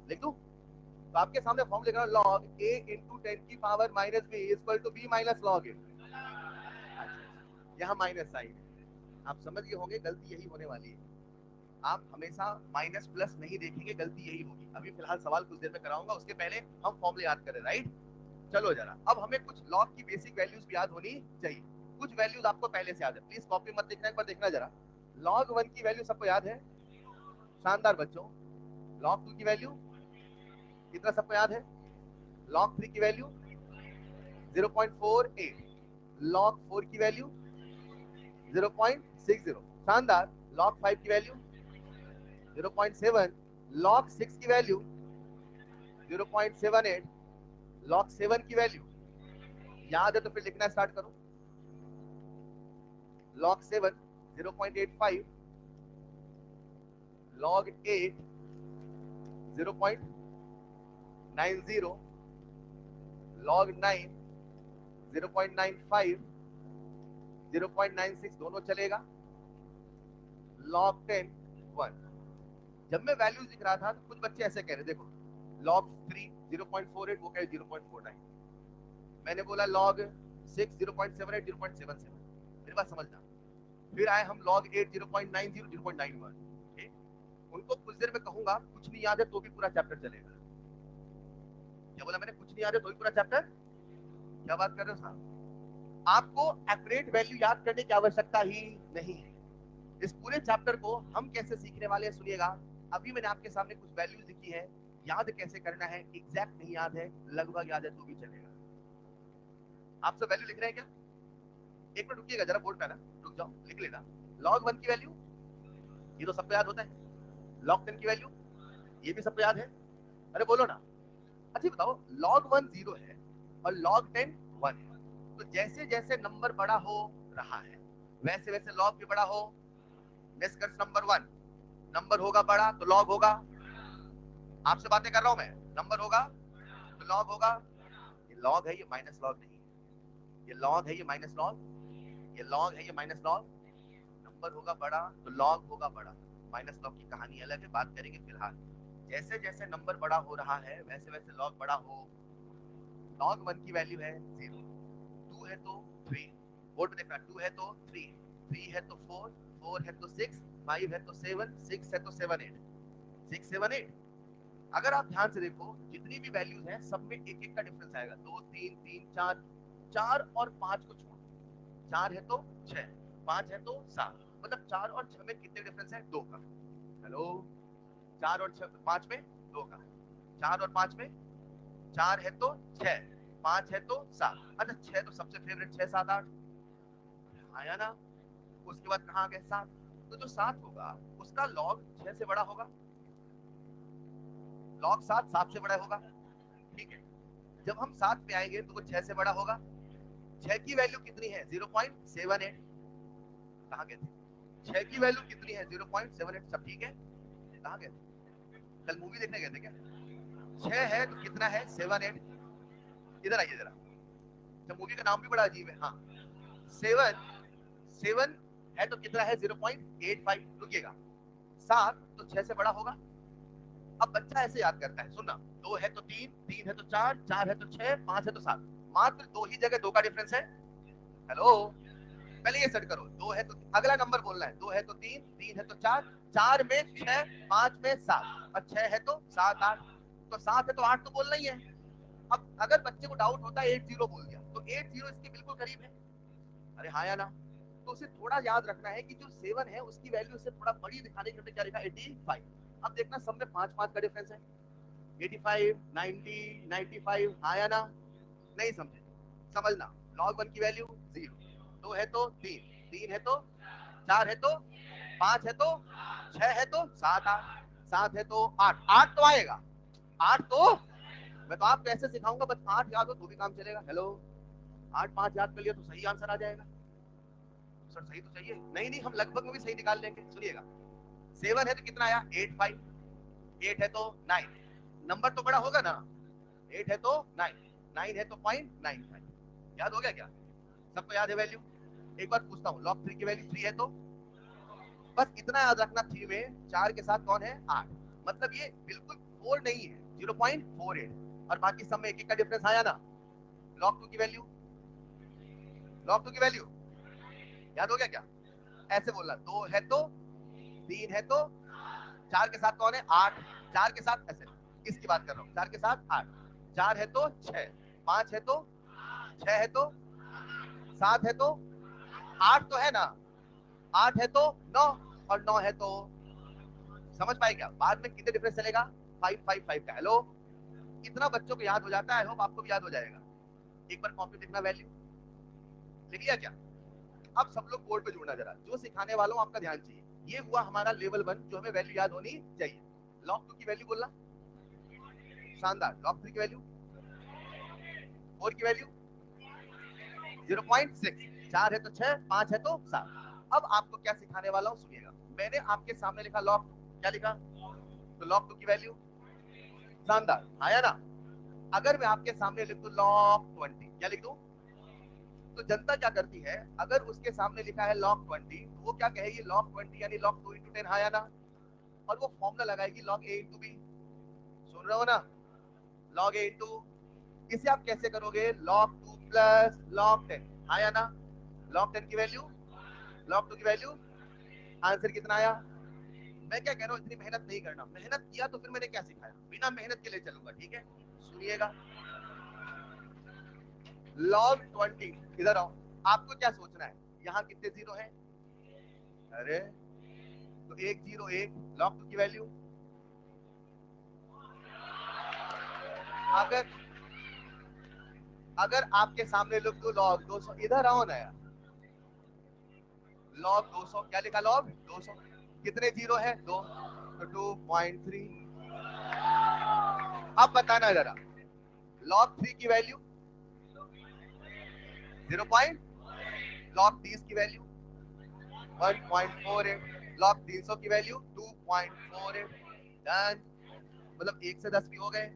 लिख दूं? तो आपके सामने फॉर्म लिख रहा हूं, लॉग ए इंटू 10 की power minus B equal to B minus log A. यहाँ माइनस साइन है, आप समझ गए होंगे गलती यही होने वाली है। आप हमेशा माइनस प्लस नहीं देखेंगे, गलती यही होगी। अभी फिलहाल सवाल कुछ देर में कराऊंगा, उसके पहले हम फॉर्मूले याद करें, राइट? चलो जरा, अब हमें कुछ लॉग की बेसिक वैल्यूज भी याद होनी चाहिए। कुछ वैल्यूज आपको पहले से याद है, प्लीज कॉपी मत देखना, एक बार देखना जरा। लॉग 1 की वैल्यू सबको याद है? शानदार बच्चों। लॉग 2 की वैल्यू कितना सबको याद है? लॉग 3 की वैल्यू 0.48, लॉग 4 की वैल्यू 0.60, शानदार। लॉग 5 की वैल्यू 0.7, लॉग 6 की वैल्यू 0.78, लॉग 7 की वैल्यू याद है तो फिर लिखना स्टार्ट करो। लॉग 7 0.85, लॉग 8 0.90, लॉग 9 0.95, 0.96 दोनों चलेगा, लॉग 10 1। जब मैं वैल्यूज लिख रहा था तो कुछ बच्चे ऐसे कह रहे, देखो लॉग 3 0.48, वो कह रहे 0.49, मैंने बोला लॉग 6 0.78 0.77, मेरी बात समझना। फिर आए हम लॉग 8 0.90 0.91, उनको कुछ देर में कहूंगा कुछ नहीं याद है तो भी पूरा चैप्टर चलेगा। क्या बोला मैंने? कुछ नहीं याद है तो भी पूरा चैप्टर? क्या बात कर रहे हो साहब? आपको एक्यूरेट वैल्यू याद करने की आवश्यकता ही नहीं है। इस पूरे चैप्टर को हम कैसे सीखने वाले हैं सुनिएगा। अभी मैंने आपके सामने कुछ वैल्यूज लिखी है, याद कैसे करना है, एग्जैक्ट नहीं याद है, लगभग याद है तो भी चलेगा। आप सब वैल्यू लिख रहे हैं क्या? एक मिनट रुकिएगा जरा, बोर्ड पे ना रुक जाओ, लिख लेना। लॉग 1 की वैल्यू ये तो सबको याद होता है। लॉग 10 की वैल्यू ये भी सबको याद है। अरे बोलो ना। अच्छा बताओ, लॉग 1 0 है और लॉग 10 1 है, तो जैसे जैसे नंबर बड़ा हो रहा है वैसे वैसे लॉग भी बड़ा हो। निष्कर्ष नंबर 1, नंबर होगा बड़ा तो लॉग होगा। आपसे बातें कर रहा हूं मैं, नंबर होगा तो लॉग होगा। ये लॉग है, ये माइनस लॉग नहीं है। ये लॉग है, ये माइनस लॉग, ये लॉग है, ये माइनस लॉग। नंबर होगा बड़ा तो लॉग होगा बड़ा। माइनस लॉग की कहानी अलग है, बात करेंगे फिलहाल। जैसे जैसे नंबर बड़ा हो रहा है वैसे वैसे लॉग बड़ा हो। लॉग 1 की वैल्यू है 0, 2 है तो 3, बोर्ड पे देखना, 2 है तो 3, 3 है तो 4, 4 है तो 6, 5 है तो 7, 6 है तो 7 8, 6 7 8। अगर आप ध्यान से देखो जितनी भी वैल्यूज हैं सब में एक एक का डिफरेंस आएगा, 2 3 3 4, 4 और 5 को छोड़, 4 है तो 6, 5 है तो 7, मतलब 4 और 6 में कितने डिफरेंस है? 2 का। हेलो, 4 और 6 5 में 2 का, 4 और 5 में 4 है तो 6, 5 है तो 7, अच्छा 6 तो सबसे फेवरेट, 6 7 8 आया ना? उसके बाद कहाँ गए? 7। तो जो 7 होगा उसका लॉग 6 से बड़ा होगा, लॉग 7 7 से बड़ा होगा, ठीक है? जब हम 7 पे आएंगे तो वो 6 से बड़ा होगा। 6 की वैल्यू कितनी है? 0.78। कहाँ गए थे? 6 की वैल्यू कितनी है? 0.78। सब ठीक है? कहाँ गए थे? कल मूवी देखने गए थे क्या? 6 है तो कितना है? 7 8। इधर आइए जरा, तो मूवी का नाम भी बड़ा अजीब है। हाँ, 7 7 है तो कितना है? 0.85। रुकिएगा, 7 तो 6 से बड़ा होगा। अब बच्चा ऐसे याद करता है, सुनना, 2 है तो 3, 3 है तो 4, 4 है तो 6, 5 है तो 7, मात्र 2 ही जगह 2 का डिफरेंस है। हेलो, पहले ये सेट करो, 2 है तो अगला नंबर बोलना है, 2 है तो 3, 3 है तो 4, 4 में 6, 5 में 7 और 6 है तो 7, 8, तो 7 है तो 8 तो बोलना ही है। अब अगर बच्चे को डाउट होता है 80 बोल दिया, तो 80 इसके बिल्कुल करीब है, अरे हाँ या ना। तो उसे थोड़ा याद रखना है कि जो 7 है उसकी वैल्यू से थोड़ा बड़ी दिखाने के लिए क्या लिखा, 85। अब देखना सब में 5 5 का डिफरेंस है, 85, 90, 95, हाँ या ना। नहीं समझे, समझना, log 1 की वैल्यू 0, 2 है तो 3, 3 है तो 4 है तो 5 है तो 6 है तो 7, 8, 7 है तो 8, 8 तो आएगा, 8 तो मैं तो आपको ऐसे सिखाऊंगा, बस 8 याद हो तो भी काम चलेगा। हेलो, 8 5 याद कर लिया तो सही आंसर आ जाएगा। सर सही तो चाहिए, नहीं नहीं हम लगभग में भी सही निकाल लेंगे। सुनिएगा, 7 है तो कितना आया, 8 5, 8 है तो 9, नंबर तो बड़ा होगा ना, 8 है तो 9, 9 है तो 0.95, याद हो गया क्या, सबको याद है वैल्यू। एक बार पूछता हूँ, log 3 की वैल्यू 3 है तो बस इतना याद रखना, 3 में 4 के साथ कौन है, 8, मतलब ये बिल्कुल 4 नहीं है, 0.48, और बाकी सब में एक एक का डिफरेंस आया ना। log 2 की वैल्यू, log 2 की वैल्यू याद हो गया क्या, ऐसे बोलना, 2 है तो 3 है तो 4 के साथ कौन है, 8, 4 के साथ ऐसे, किसकी बात कर रहा हूँ, 4 के साथ 8, 4 है तो 6, 5 है तो 6 है तो 7 है तो 8 तो है ना, 8 है तो 9 और 9 है तो, समझ पाए क्या, बाद में कितने डिफरेंस चलेगा, 5 5 5 का। हेलो, इतना बच्चों को याद हो जाता है, आई होप आपको भी याद हो जाएगा। एक बार कॉपी देखना, वैल्यू लिख लिया क्या। अब सब लोग बोर्ड पे जुड़ना, जरा जो सिखाने वाला हूं आपका ध्यान चाहिए। ये हुआ हमारा लेवल 1 जो हमें वैल्यू याद होनी चाहिए। log 2 की वैल्यू बोलना, शानदार। log 3 की वैल्यू, 4 की वैल्यू 0.6, 4 है तो 6, 5 है तो 7। अब आपको क्या सिखाने वाला हूं, सुनिएगा, मैंने आपके सामने लिखा log, क्या लिखा, तो log 2 की वैल्यू, शानदार, आया ना। अगर मैं आपके सामने लिख दूं log 20, क्या लिख दूं, तो जनता क्या करती है, अगर उसके सामने लिखा है log 20 तो वो क्या कहेगी, log 20 यानी log 2 into 10, आया ना, और वो फॉर्मूला लगाएगी log a into b। सुन रहे हो ना, log a into, इसे आप कैसे करोगे, log 2 प्लस log 10, आया ना। log 10 की वैल्यू, log 2 की वैल्यू, आंसर कितना आया। मैं क्या कह रहा हूँ, इतनी मेहनत नहीं करना, मेहनत किया तो फिर मैंने क्या सिखाया, बिना मेहनत के लिए चलूंगा, ठीक है। सुनिएगा, log 20, इधर आओ, आपको क्या सोचना है, यहाँ कितने जीरो है, अरे तो 1 0 1, log 2 की वैल्यू, अगर अगर आपके सामने लिख दो log 200, इधर आओ ना यार, log 200, क्या लिखा, log 200, कितने जीरो है, 2, तो 2.3। अब बताना जरा, log 3 की वैल्यू 0 पॉइंट, log 30 की वैल्यू 1.48, log 300 की वैल्यू 2.48, डन। मतलब 1 से 10 भी हो गए,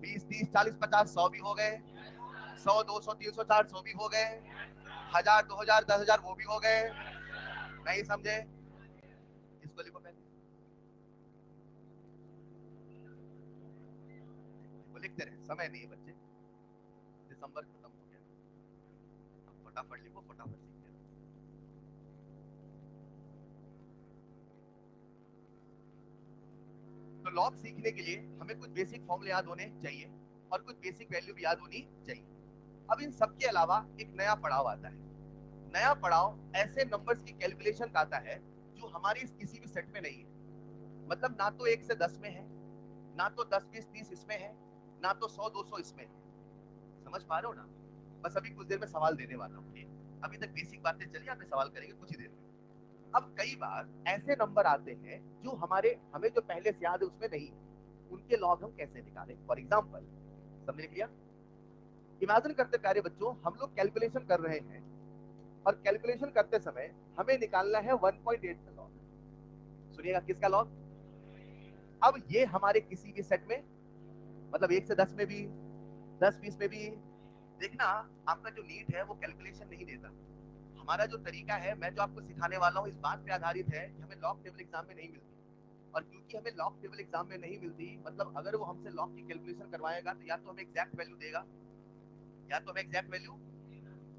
20 30 40 50 100 भी हो गए, 100 200 300 400 भी हो गए, 1000 2000 10,000 वो भी हो गए। नहीं समझे, इसको लिखो पहले, वो लिखते रहे, समय नहीं है बच्चे, दिसंबर खत्म हो गया, अब फटाफट लिखो, फटाफट सीखते रहो। तो लॉग सीखने के लिए हमें कुछ बेसिक फॉर्मूले याद होने चाहिए और कुछ बेसिक वैल्यू भी याद होनी चाहिए। अब इन सब के अलावा एक नया पड़ाव आता है। नया पड़ाव ऐसे नंबर्स की कैलकुलेशन का आता है जो हमारी इस किसी भी सेट में नहीं है। मतलब ना तो 1 से 10 में है, ना तो 10 20 30 इसमें है, ना तो 100 200 इसमें है। समझ पा रहे हो ना। बस अभी कुछ देर में सवाल देने वाला हूँ, अभी तक बेसिक बातें चली, आपने सवाल करेंगे कुछ ही देर में। अब कई बार ऐसे नंबर आते हैं जो हमारे हमें जो पहले से याद है उसमें नहीं है, उनके लॉग हम कैसे निकालें। फॉर एग्जाम्पल, समझ लिया, इमेजिन करते प्यारे बच्चों, हम लोग कैलकुलेशन कर रहे हैं और कैलकुलेशन करते समय हमें निकालना है 1.8 का लॉग। सुनिएगा, किसका लॉग। अब ये हमारे किसी भी सेट में, मतलब 1 से 10 में भी, 10 20 में भी, देखना आपका जो नीट है वो कैलकुलेशन नहीं देता, हमारा जो तरीका है, मैं जो आपको सिखाने वाला हूँ, इस बात पे आधारित है कि हमें लॉग टेबल एग्जाम में नहीं मिलती, और क्योंकि हमें लॉग टेबल एग्जाम में नहीं मिलती, मतलब अगर वो हमसे लॉग की कैलकुलेशन करवाएगा तो या तो हमें एग्जैक्ट वैल्यू देगा, या तो हमें एग्जैक्ट वैल्यू,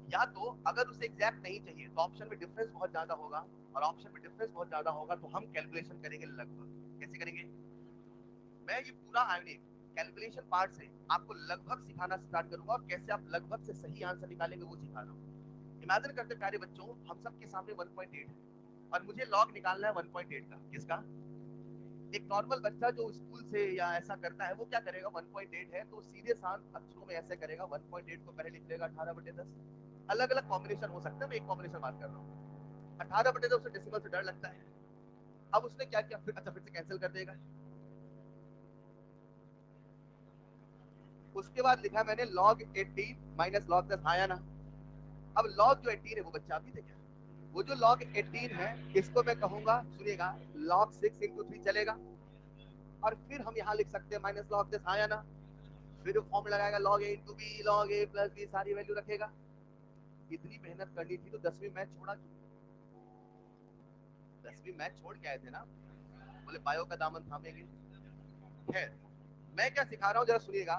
या तो अगर उसे एग्जैक्ट नहीं चाहिए तो ऑप्शन में डिफरेंस बहुत ज्यादा होगा, और ऑप्शन में डिफरेंस बहुत ज्यादा होगा तो हम कैलकुलेशन करेंगे लगभग। कैसे करेंगे? मैं ये पूरा कैलकुलेशन पार्ट से आपको लगभग सिखाना स्टार्ट करूंगा, और कैसे आप लगभग से सही आंसर निकालेंगे वो सिखा रहा हूँ। इमेजिन करते प्यारे बच्चों, हम सबके सामने 1.8 है और मुझे लॉग निकालना है 1.8 का। किसका? एक नॉर्मल बच्चा जो स्कूल से या ऐसा करता है, वो क्या करेगा? 1.8 है तो सीधे शांत अक्षरों में ऐसे करेगा, 1.8 को पहले लिख लेगा 18/10। अलग अलग कॉम्बिनेशन हो सकता है, मैं एक कॉम्बिनेशन बात कर रहा हूँ। 18/10 उसे डेसिमल से डर लगता है। अब उसने क्या किया? फिर अच्छा, फिर से कैंसिल कर देगा। उसके बाद लिखा मैंने log 18 माइनस log 10, आया ना? अब log जो 18 है वो बच्चा अभी देखा, वो जो log 18 है इसको मैं कहूंगा, सुनिएगा, log 6 इंटू 3 चलेगा, और फिर हम यहाँ लिख सकते हैं माइनस log 10, आया ना? फिर फॉर्म लगाएगा log a into b, log a plus b, सारी वैल्यू रखेगा। इतनी मेहनत करनी थी तो 10वीं मैथ छोड़ा क्यों? 10वीं मैथ छोड़ के आए थे ना, बोले बायो का दामन थामेंगे। खैर, मैं क्या सिखा रहा हूँ जरा सुनिएगा।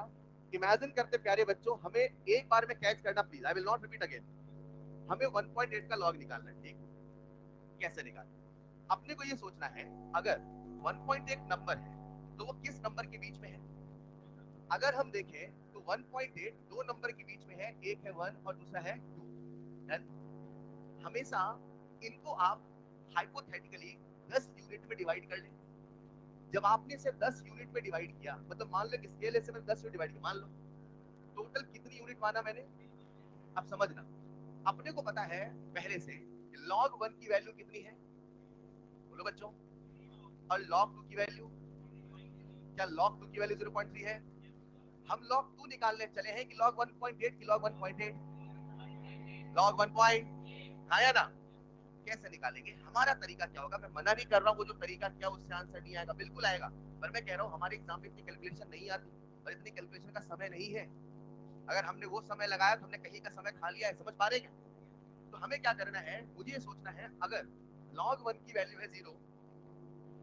इमेजिन करते प्यारे बच्चों, हमें एक बार में कैच करना, please, I will not repeat again. हमें 1.8 का लॉग निकालना है, ठीक? कैसे निकालना? अपने को ये सोचना है, अगर 1.8 नंबर है तो वो किस नंबर के बीच में है? अगर हम देखें तो 1.8 दो नंबर के बीच में है, एक है 1 और दूसरा है 2। डन। हमेशा इनको आप हाइपोथेटिकली 10 यूनिट में डिवाइड कर लें। जब आपने इसे 10 यूनिट में डिवाइड किया, मतलब मान लो स्केल से मैंने 10 यूनिट डिवाइड किया, मान लो टोटल कितनी यूनिट माना मैंने? अब समझना, अपने को पता है पहले से log 1 की वैल्यू कितनी है, बोलो बच्चों, और log 2 की वैल्यू, क्या log 2 की वैल्यू 0.3 है? हम log 2 निकालने चले हैं कि log 1.8 की log 1.8, log 1 पॉइंट, आया ना? कैसे निकालेंगे? हमारा तरीका क्या होगा? मैं मना नहीं कर रहा हूँ वो जो तरीका क्या उससे आंसर नहीं आएगा, बिल्कुल आएगा, पर मैं कह रहा हूँ हमारे एग्जाम में इतनी कैलकुलेशन नहीं आती, और इतनी कैलकुलेशन का समय नहीं है। अगर हमने वो समय लगाया तो हमने कहीं का समय खा लिया है, समझ पा रहे हैं? तो हमें क्या करना है, मुझे ये सोचना है, अगर log 1 की वैल्यू है 0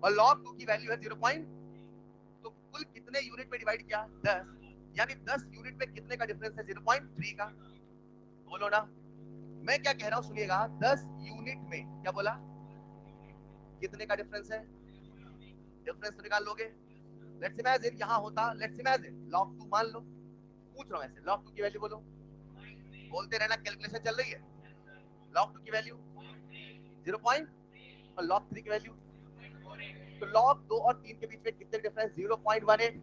और log 2 की वैल्यू है 0 पॉइंट, तो कुल कितने यूनिट में डिवाइड किया? 10, यानी 10 यूनिट में कितने का डिफरेंस है? 0.3 का। बोलो ना। मैं क्या कह रहा हूं सुनिएगा, 10 यूनिट में क्या बोला? कितने का डिफरेंस है? डिफरेंस तो निकाल लोगे। लेट्स इमेजिन यहां होता, लेट्स इमेजिन log 2 मान लो, पूछ रहा हूं ऐसे, log 2 की वैल्यू बोलो, बोलते रहना, कैलकुलेशन चल रही है। log 2 की वैल्यू 0 पॉइंट, और log 3 की वैल्यू, तो log 2 और 3 के बीच में कितने डिफरेंस? 0.18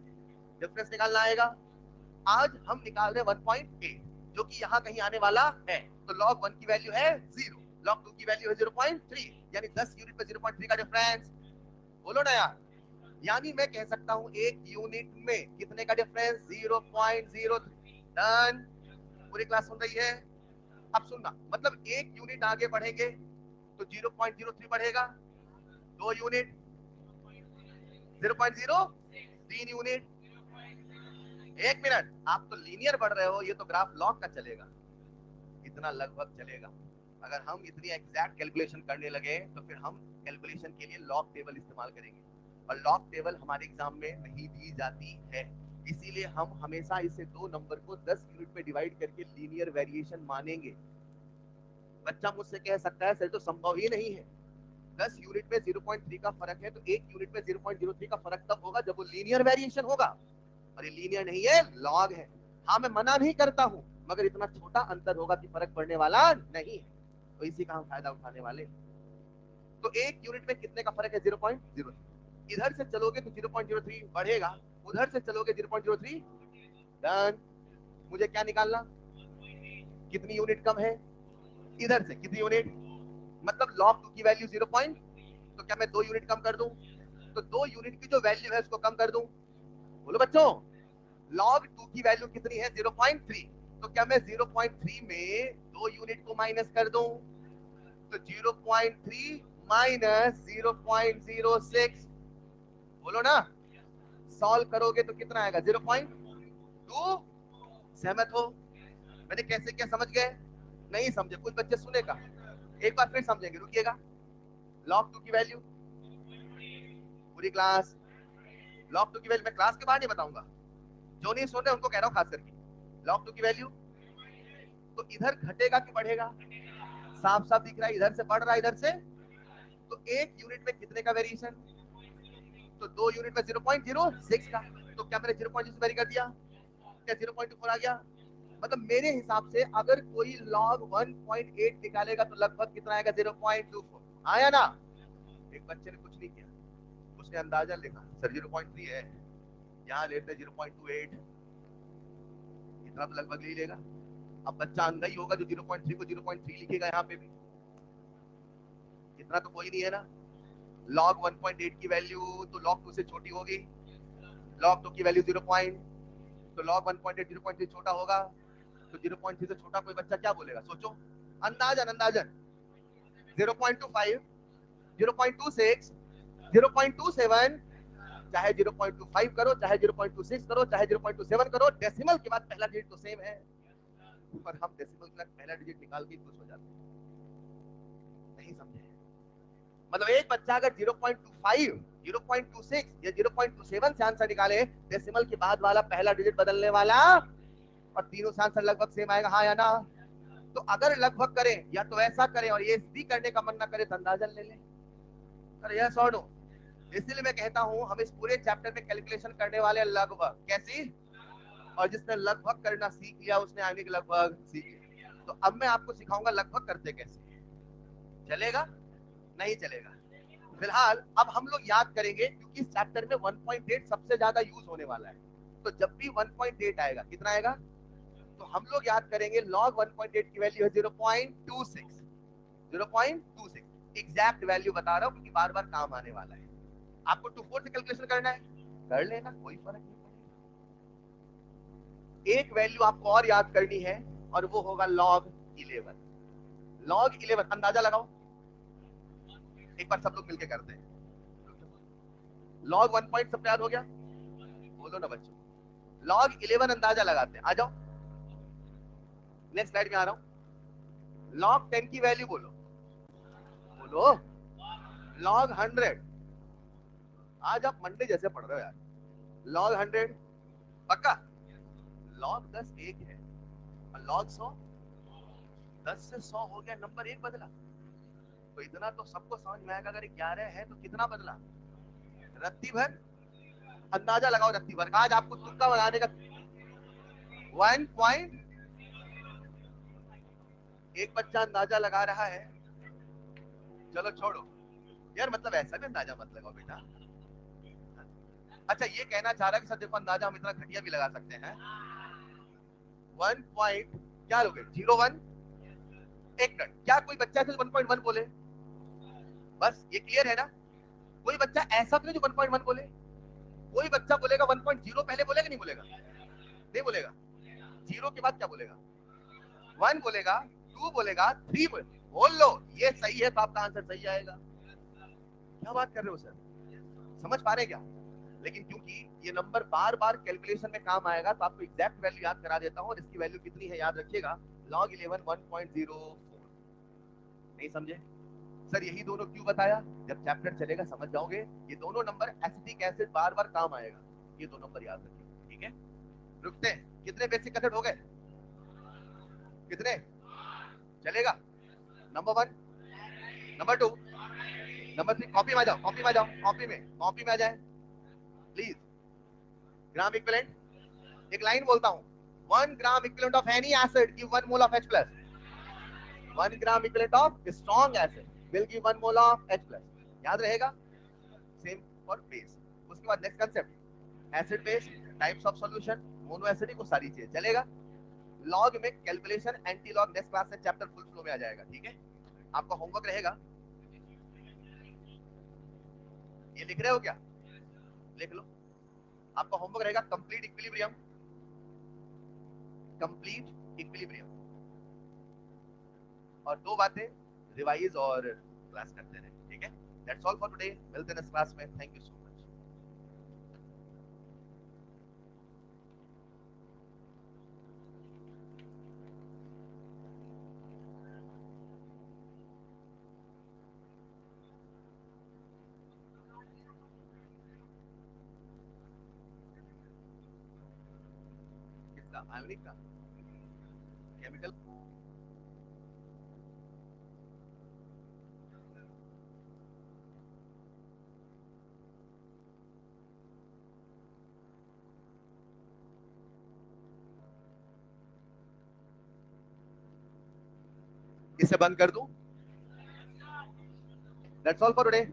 डिफरेंस निकालना आएगा। आज हम निकाल रहे हैं 1.8, जो कि यहाँ कहीं आने वाला है, तो log 1 की वैल्यू है 0, log 2 की वैल्यू है 0.3, यानी 10 यूनिट में 0.3 का डिफरेंस। बोलो ना यार। यानी मैं कह सकता हूँ एक यूनिट में कितने का डिफरेंस? 0.03। डन। पूरी क्लास सुन रही है? अब सुनना, मतलब एक यूनिट आगे बढ़ेंगे तो 0.03 बढ़ेगा, 2 यूनिट 0.0, 3 यूनिट, 1 मिनट, आप तो लीनियर बढ़ रहे हो, ये तो ग्राफ लॉग का चलेगा, इतना लगभग चलेगा। अगर हम इतनी एग्जैक्ट कैलकुलेशन करने लगे तो फिर हम कैलकुलेशन के लिए लॉग टेबल इस्तेमाल करेंगे, और लॉग टेबल हमारे एग्जाम में नहीं दी जाती है, इसीलिए हम हमेशा इसे दो नंबर को 10 यूनिट में डिवाइड करके लीनियर वेरिएशन मानेंगे। बच्चा मुझसे कह सकता है सर तो संभव ही नहीं है, 10 यूनिट में 0.3 का फर्क है तो एक यूनिट में 0.03 का फर्क तब होगा जब वो लीनियर वेरिएशन होगा, और ये लीनियर नहीं है, लॉग है। हाँ, मैं मना नहीं करता हूं, मगर इतना छोटा अंतर होगा कि फर्क पड़ने वाला नहीं है, तो इसी का हम फायदा उठाने वाले। तो एक यूनिट में कितने का फर्क है? 0.03। इधर से चलोगे तो 0.03 बढ़ेगा, उधर से चलोगे 0.03। डन। मुझे क्या निकालना? कितनी यूनिट कम है? इधर से कितनी यूनिट? मतलब log 2 की वैल्यू 0 पॉइंट, तो क्या मैं 2 यूनिट कम कर दूं? तो 2 यूनिट की जो वैल्यू है उसको कम कर दूं। बोलो बच्चों, log 2 की वैल्यू कितनी है? 0.3, तो क्या मैं 0.3 में 2 यूनिट को माइनस कर दूं? तो 0.3 माइनस 0.06, बोलो ना। सॉल्व करोगे तो कितना आएगा? 0.2। सहमत हो? मैंने कैसे क्या समझ गए? नहीं समझे कुछ बच्चे, सुनेगा एक बार फिर समझेंगे, रुकिएगा। log 2 की वैल्यू पूरी क्लास, log 2 की वैल्यू मैं क्लास के बाहर नहीं बताऊंगा, जो नहीं सुन रहे उनको कह रहा हूं खास करके। log 2 की वैल्यू तो इधर घटेगा कि बढ़ेगा, साफ साफ दिख रहा है, इधर से बढ़ रहा है इधर से, तो एक यूनिट में कितने का वेरिएशन, तो 2 यूनिट में 0.06 का, तो क्या मैंने 0.06 वेरी कर दिया, क्या 0.24 आ गया। मतलब मेरे हिसाब से अगर कोई log 1.8 निकालेगा तो लगभग कितना आएगा, 0.24 आया ना। एक बच्चे ने कुछ नहीं किया, उसने अंदाजा लिखा सर 0.3 है, यहाँ लेते 0.28, इतना तो लगभग ले लेगा। अब बच्चा अंधा ही होगा जो 0.3 को 0.3 लिखेगा यहाँ पे भी, इतना तो कोई नहीं है ना। log 1.8 की वैल्यू तो log 2 से छोटी होगी, log 2 की वैल्यू 0. तो log 1.8 0.3 छोटा होगा, तो 0.3 से छोटा कोई बच्चा क्या बोलेगा, सोचो अंदाजन अंदाजन 0.25, 0.26, 0.27, चाहे 0.25 करो, चाहे 0.26 करो, चाहे 0.27 करो, डेसिमल के बाद पहला डिजिट तो सेम है। और हम डेसिमल के बाद पहला डिजिट निकाल के खुश हो जाते हैं। नहीं समझे, मतलब एक बच्चा अगर 0.25, 0.26 या 0.27 से आंसर निकाले, डेसिमल के बाद वाला पहला डिजिट बदलने वाला, और तीनों से आंसर लगभग सेम आएगा, हाँ या ना। तो अगर लगभग करें या तो ऐसा करें, और ये भी करने का मन ना करे तो अंदाजन ले लें, अरे यस और नो। इसलिए मैं कहता हूं हम इस पूरे चैप्टर में कैलकुलेशन करने वाले लगभग कैसी, और जिसने लगभग करना सीख लिया उसने आगे के लगभग सीख लिया। तो अब मैं आपको सिखाऊंगा लगभग करते कैसे, चलेगा नहीं चलेगा। फिलहाल अब हम लोग याद करेंगे क्योंकि इस चैप्टर में 1.8 सबसे ज्यादा यूज होने वाला है, तो जब भी 1.8 आएगा, कितना आएगा, तो हम लोग याद करेंगे log 1.8 की वैल्यू है 0.26, 0.26 एग्जैक्ट वैल्यू बता रहा हूं क्योंकि बार बार काम आने वाला है। आपको 2/4 से कैलकुलेशन करना है, कर लेना, कोई फर्क नहीं पड़ेगा। एक वैल्यू आपको और याद करनी है और वो होगा log 11। log 11 अंदाजा लगाओ, एक बार सब लोग मिलके करते हैं। log 1 पॉइंट सब याद हो गया, बोलो ना बच्चों। log 11 अंदाजा लगाते हैं, आ जाओ नेक्स्ट स्लाइड में आ रहा हूं। log 10 की वैल्यू बोलो, बोलो log 100, आज आप मंडे जैसे पढ़ रहे हो यार। log 100 पक्का, log 10 एक है, और log 100 10 से 100 हो गया, नंबर एक बदला। तो इतना तो सबको समझ में आएगा, अगर 11 है तो कितना बदला, रत्ती भर। अंदाजा लगाओ रत्ती भर, आज आपको तुक्का लगाने का 1 पॉइंट। एक बच्चा अंदाजा लगा रहा है, चलो छोड़ो यार, मतलब ऐसा भी अंदाजा मत लगाओ बेटा। अच्छा ये कहना चाह रहा है कि सर देखो अंदाजा हम इतना घटिया भी लगा सकते हैं। 1 पॉइंट क्या लोगे, 0.1। एक मिनट, क्या कोई बच्चा सिर्फ 1.1 बोले, बस ये क्लियर है ना। कोई बच्चा ऐसा तो नहीं जो 1.1 बोले, कोई बच्चा बोलेगा 1.0 पहले बोलेगा नहीं बोलेगा, नहीं बोलेगा। 0 के बाद क्या बोलेगा, 1 बोलेगा, 2 बोलेगा, 3 बोल लो, ये सही है तो आपका आंसर सही आएगा। क्या बात कर रहे हो सर, समझ पा रहे क्या। लेकिन क्योंकि ये नंबर बार बार कैलकुलेशन में काम आएगा तो आपको एग्जैक्ट वैल्यू याद करा देता हूं, और इसकी वैल्यू कितनी है याद रखिएगा, log 11 1.04। नहीं समझे सर, यही दोनों क्यों बताया, जब चैप्टर चलेगा समझ जाओगे। ये दोनों नंबर एसिटिक एसिड बार बार काम आएगा, ये दो नंबर याद रखिए, ठीक है। रुकते हैं, कितने बेसिक मेथड हो गए, कितने, चलेगा। नंबर 1, नंबर 2, नंबर 3, कॉपी में आ जाओ, कॉपी में आ जाओ, कॉपी में आ जाए प्लीज। ग्राम इक्विवेलेंट, एक लाइन बोलता हूं, 1 gram equivalent of any acid give 1 mole of H plus, 1 gram equivalent of strong acid will give 1 mole of H plus. याद रहेगा, सेम फॉर बेस। उसके बाद next concept acid base, types of solution, mono acidic, वो सारी चीजें चलेगा। Log में calculation, anti log next class से चैप्टर फुल फ्लो में आ जाएगा, ठीक है। आपका होमवर्क रहेगा, ये लिख रहे हो क्या, लिख लो। आपका होमवर्क रहेगा कंप्लीट इक्विलिब्रियम, कंप्लीट इक्विलिब्रियम, और दो बातें रिवाइज और क्लास करते रहे, ठीक है। दैट्स ऑल फॉर टुडे, मिलते हैं नेक्स्ट क्लास में, thank you so much. The ionic chemical. इसे बंद कर दूं। That's all for today.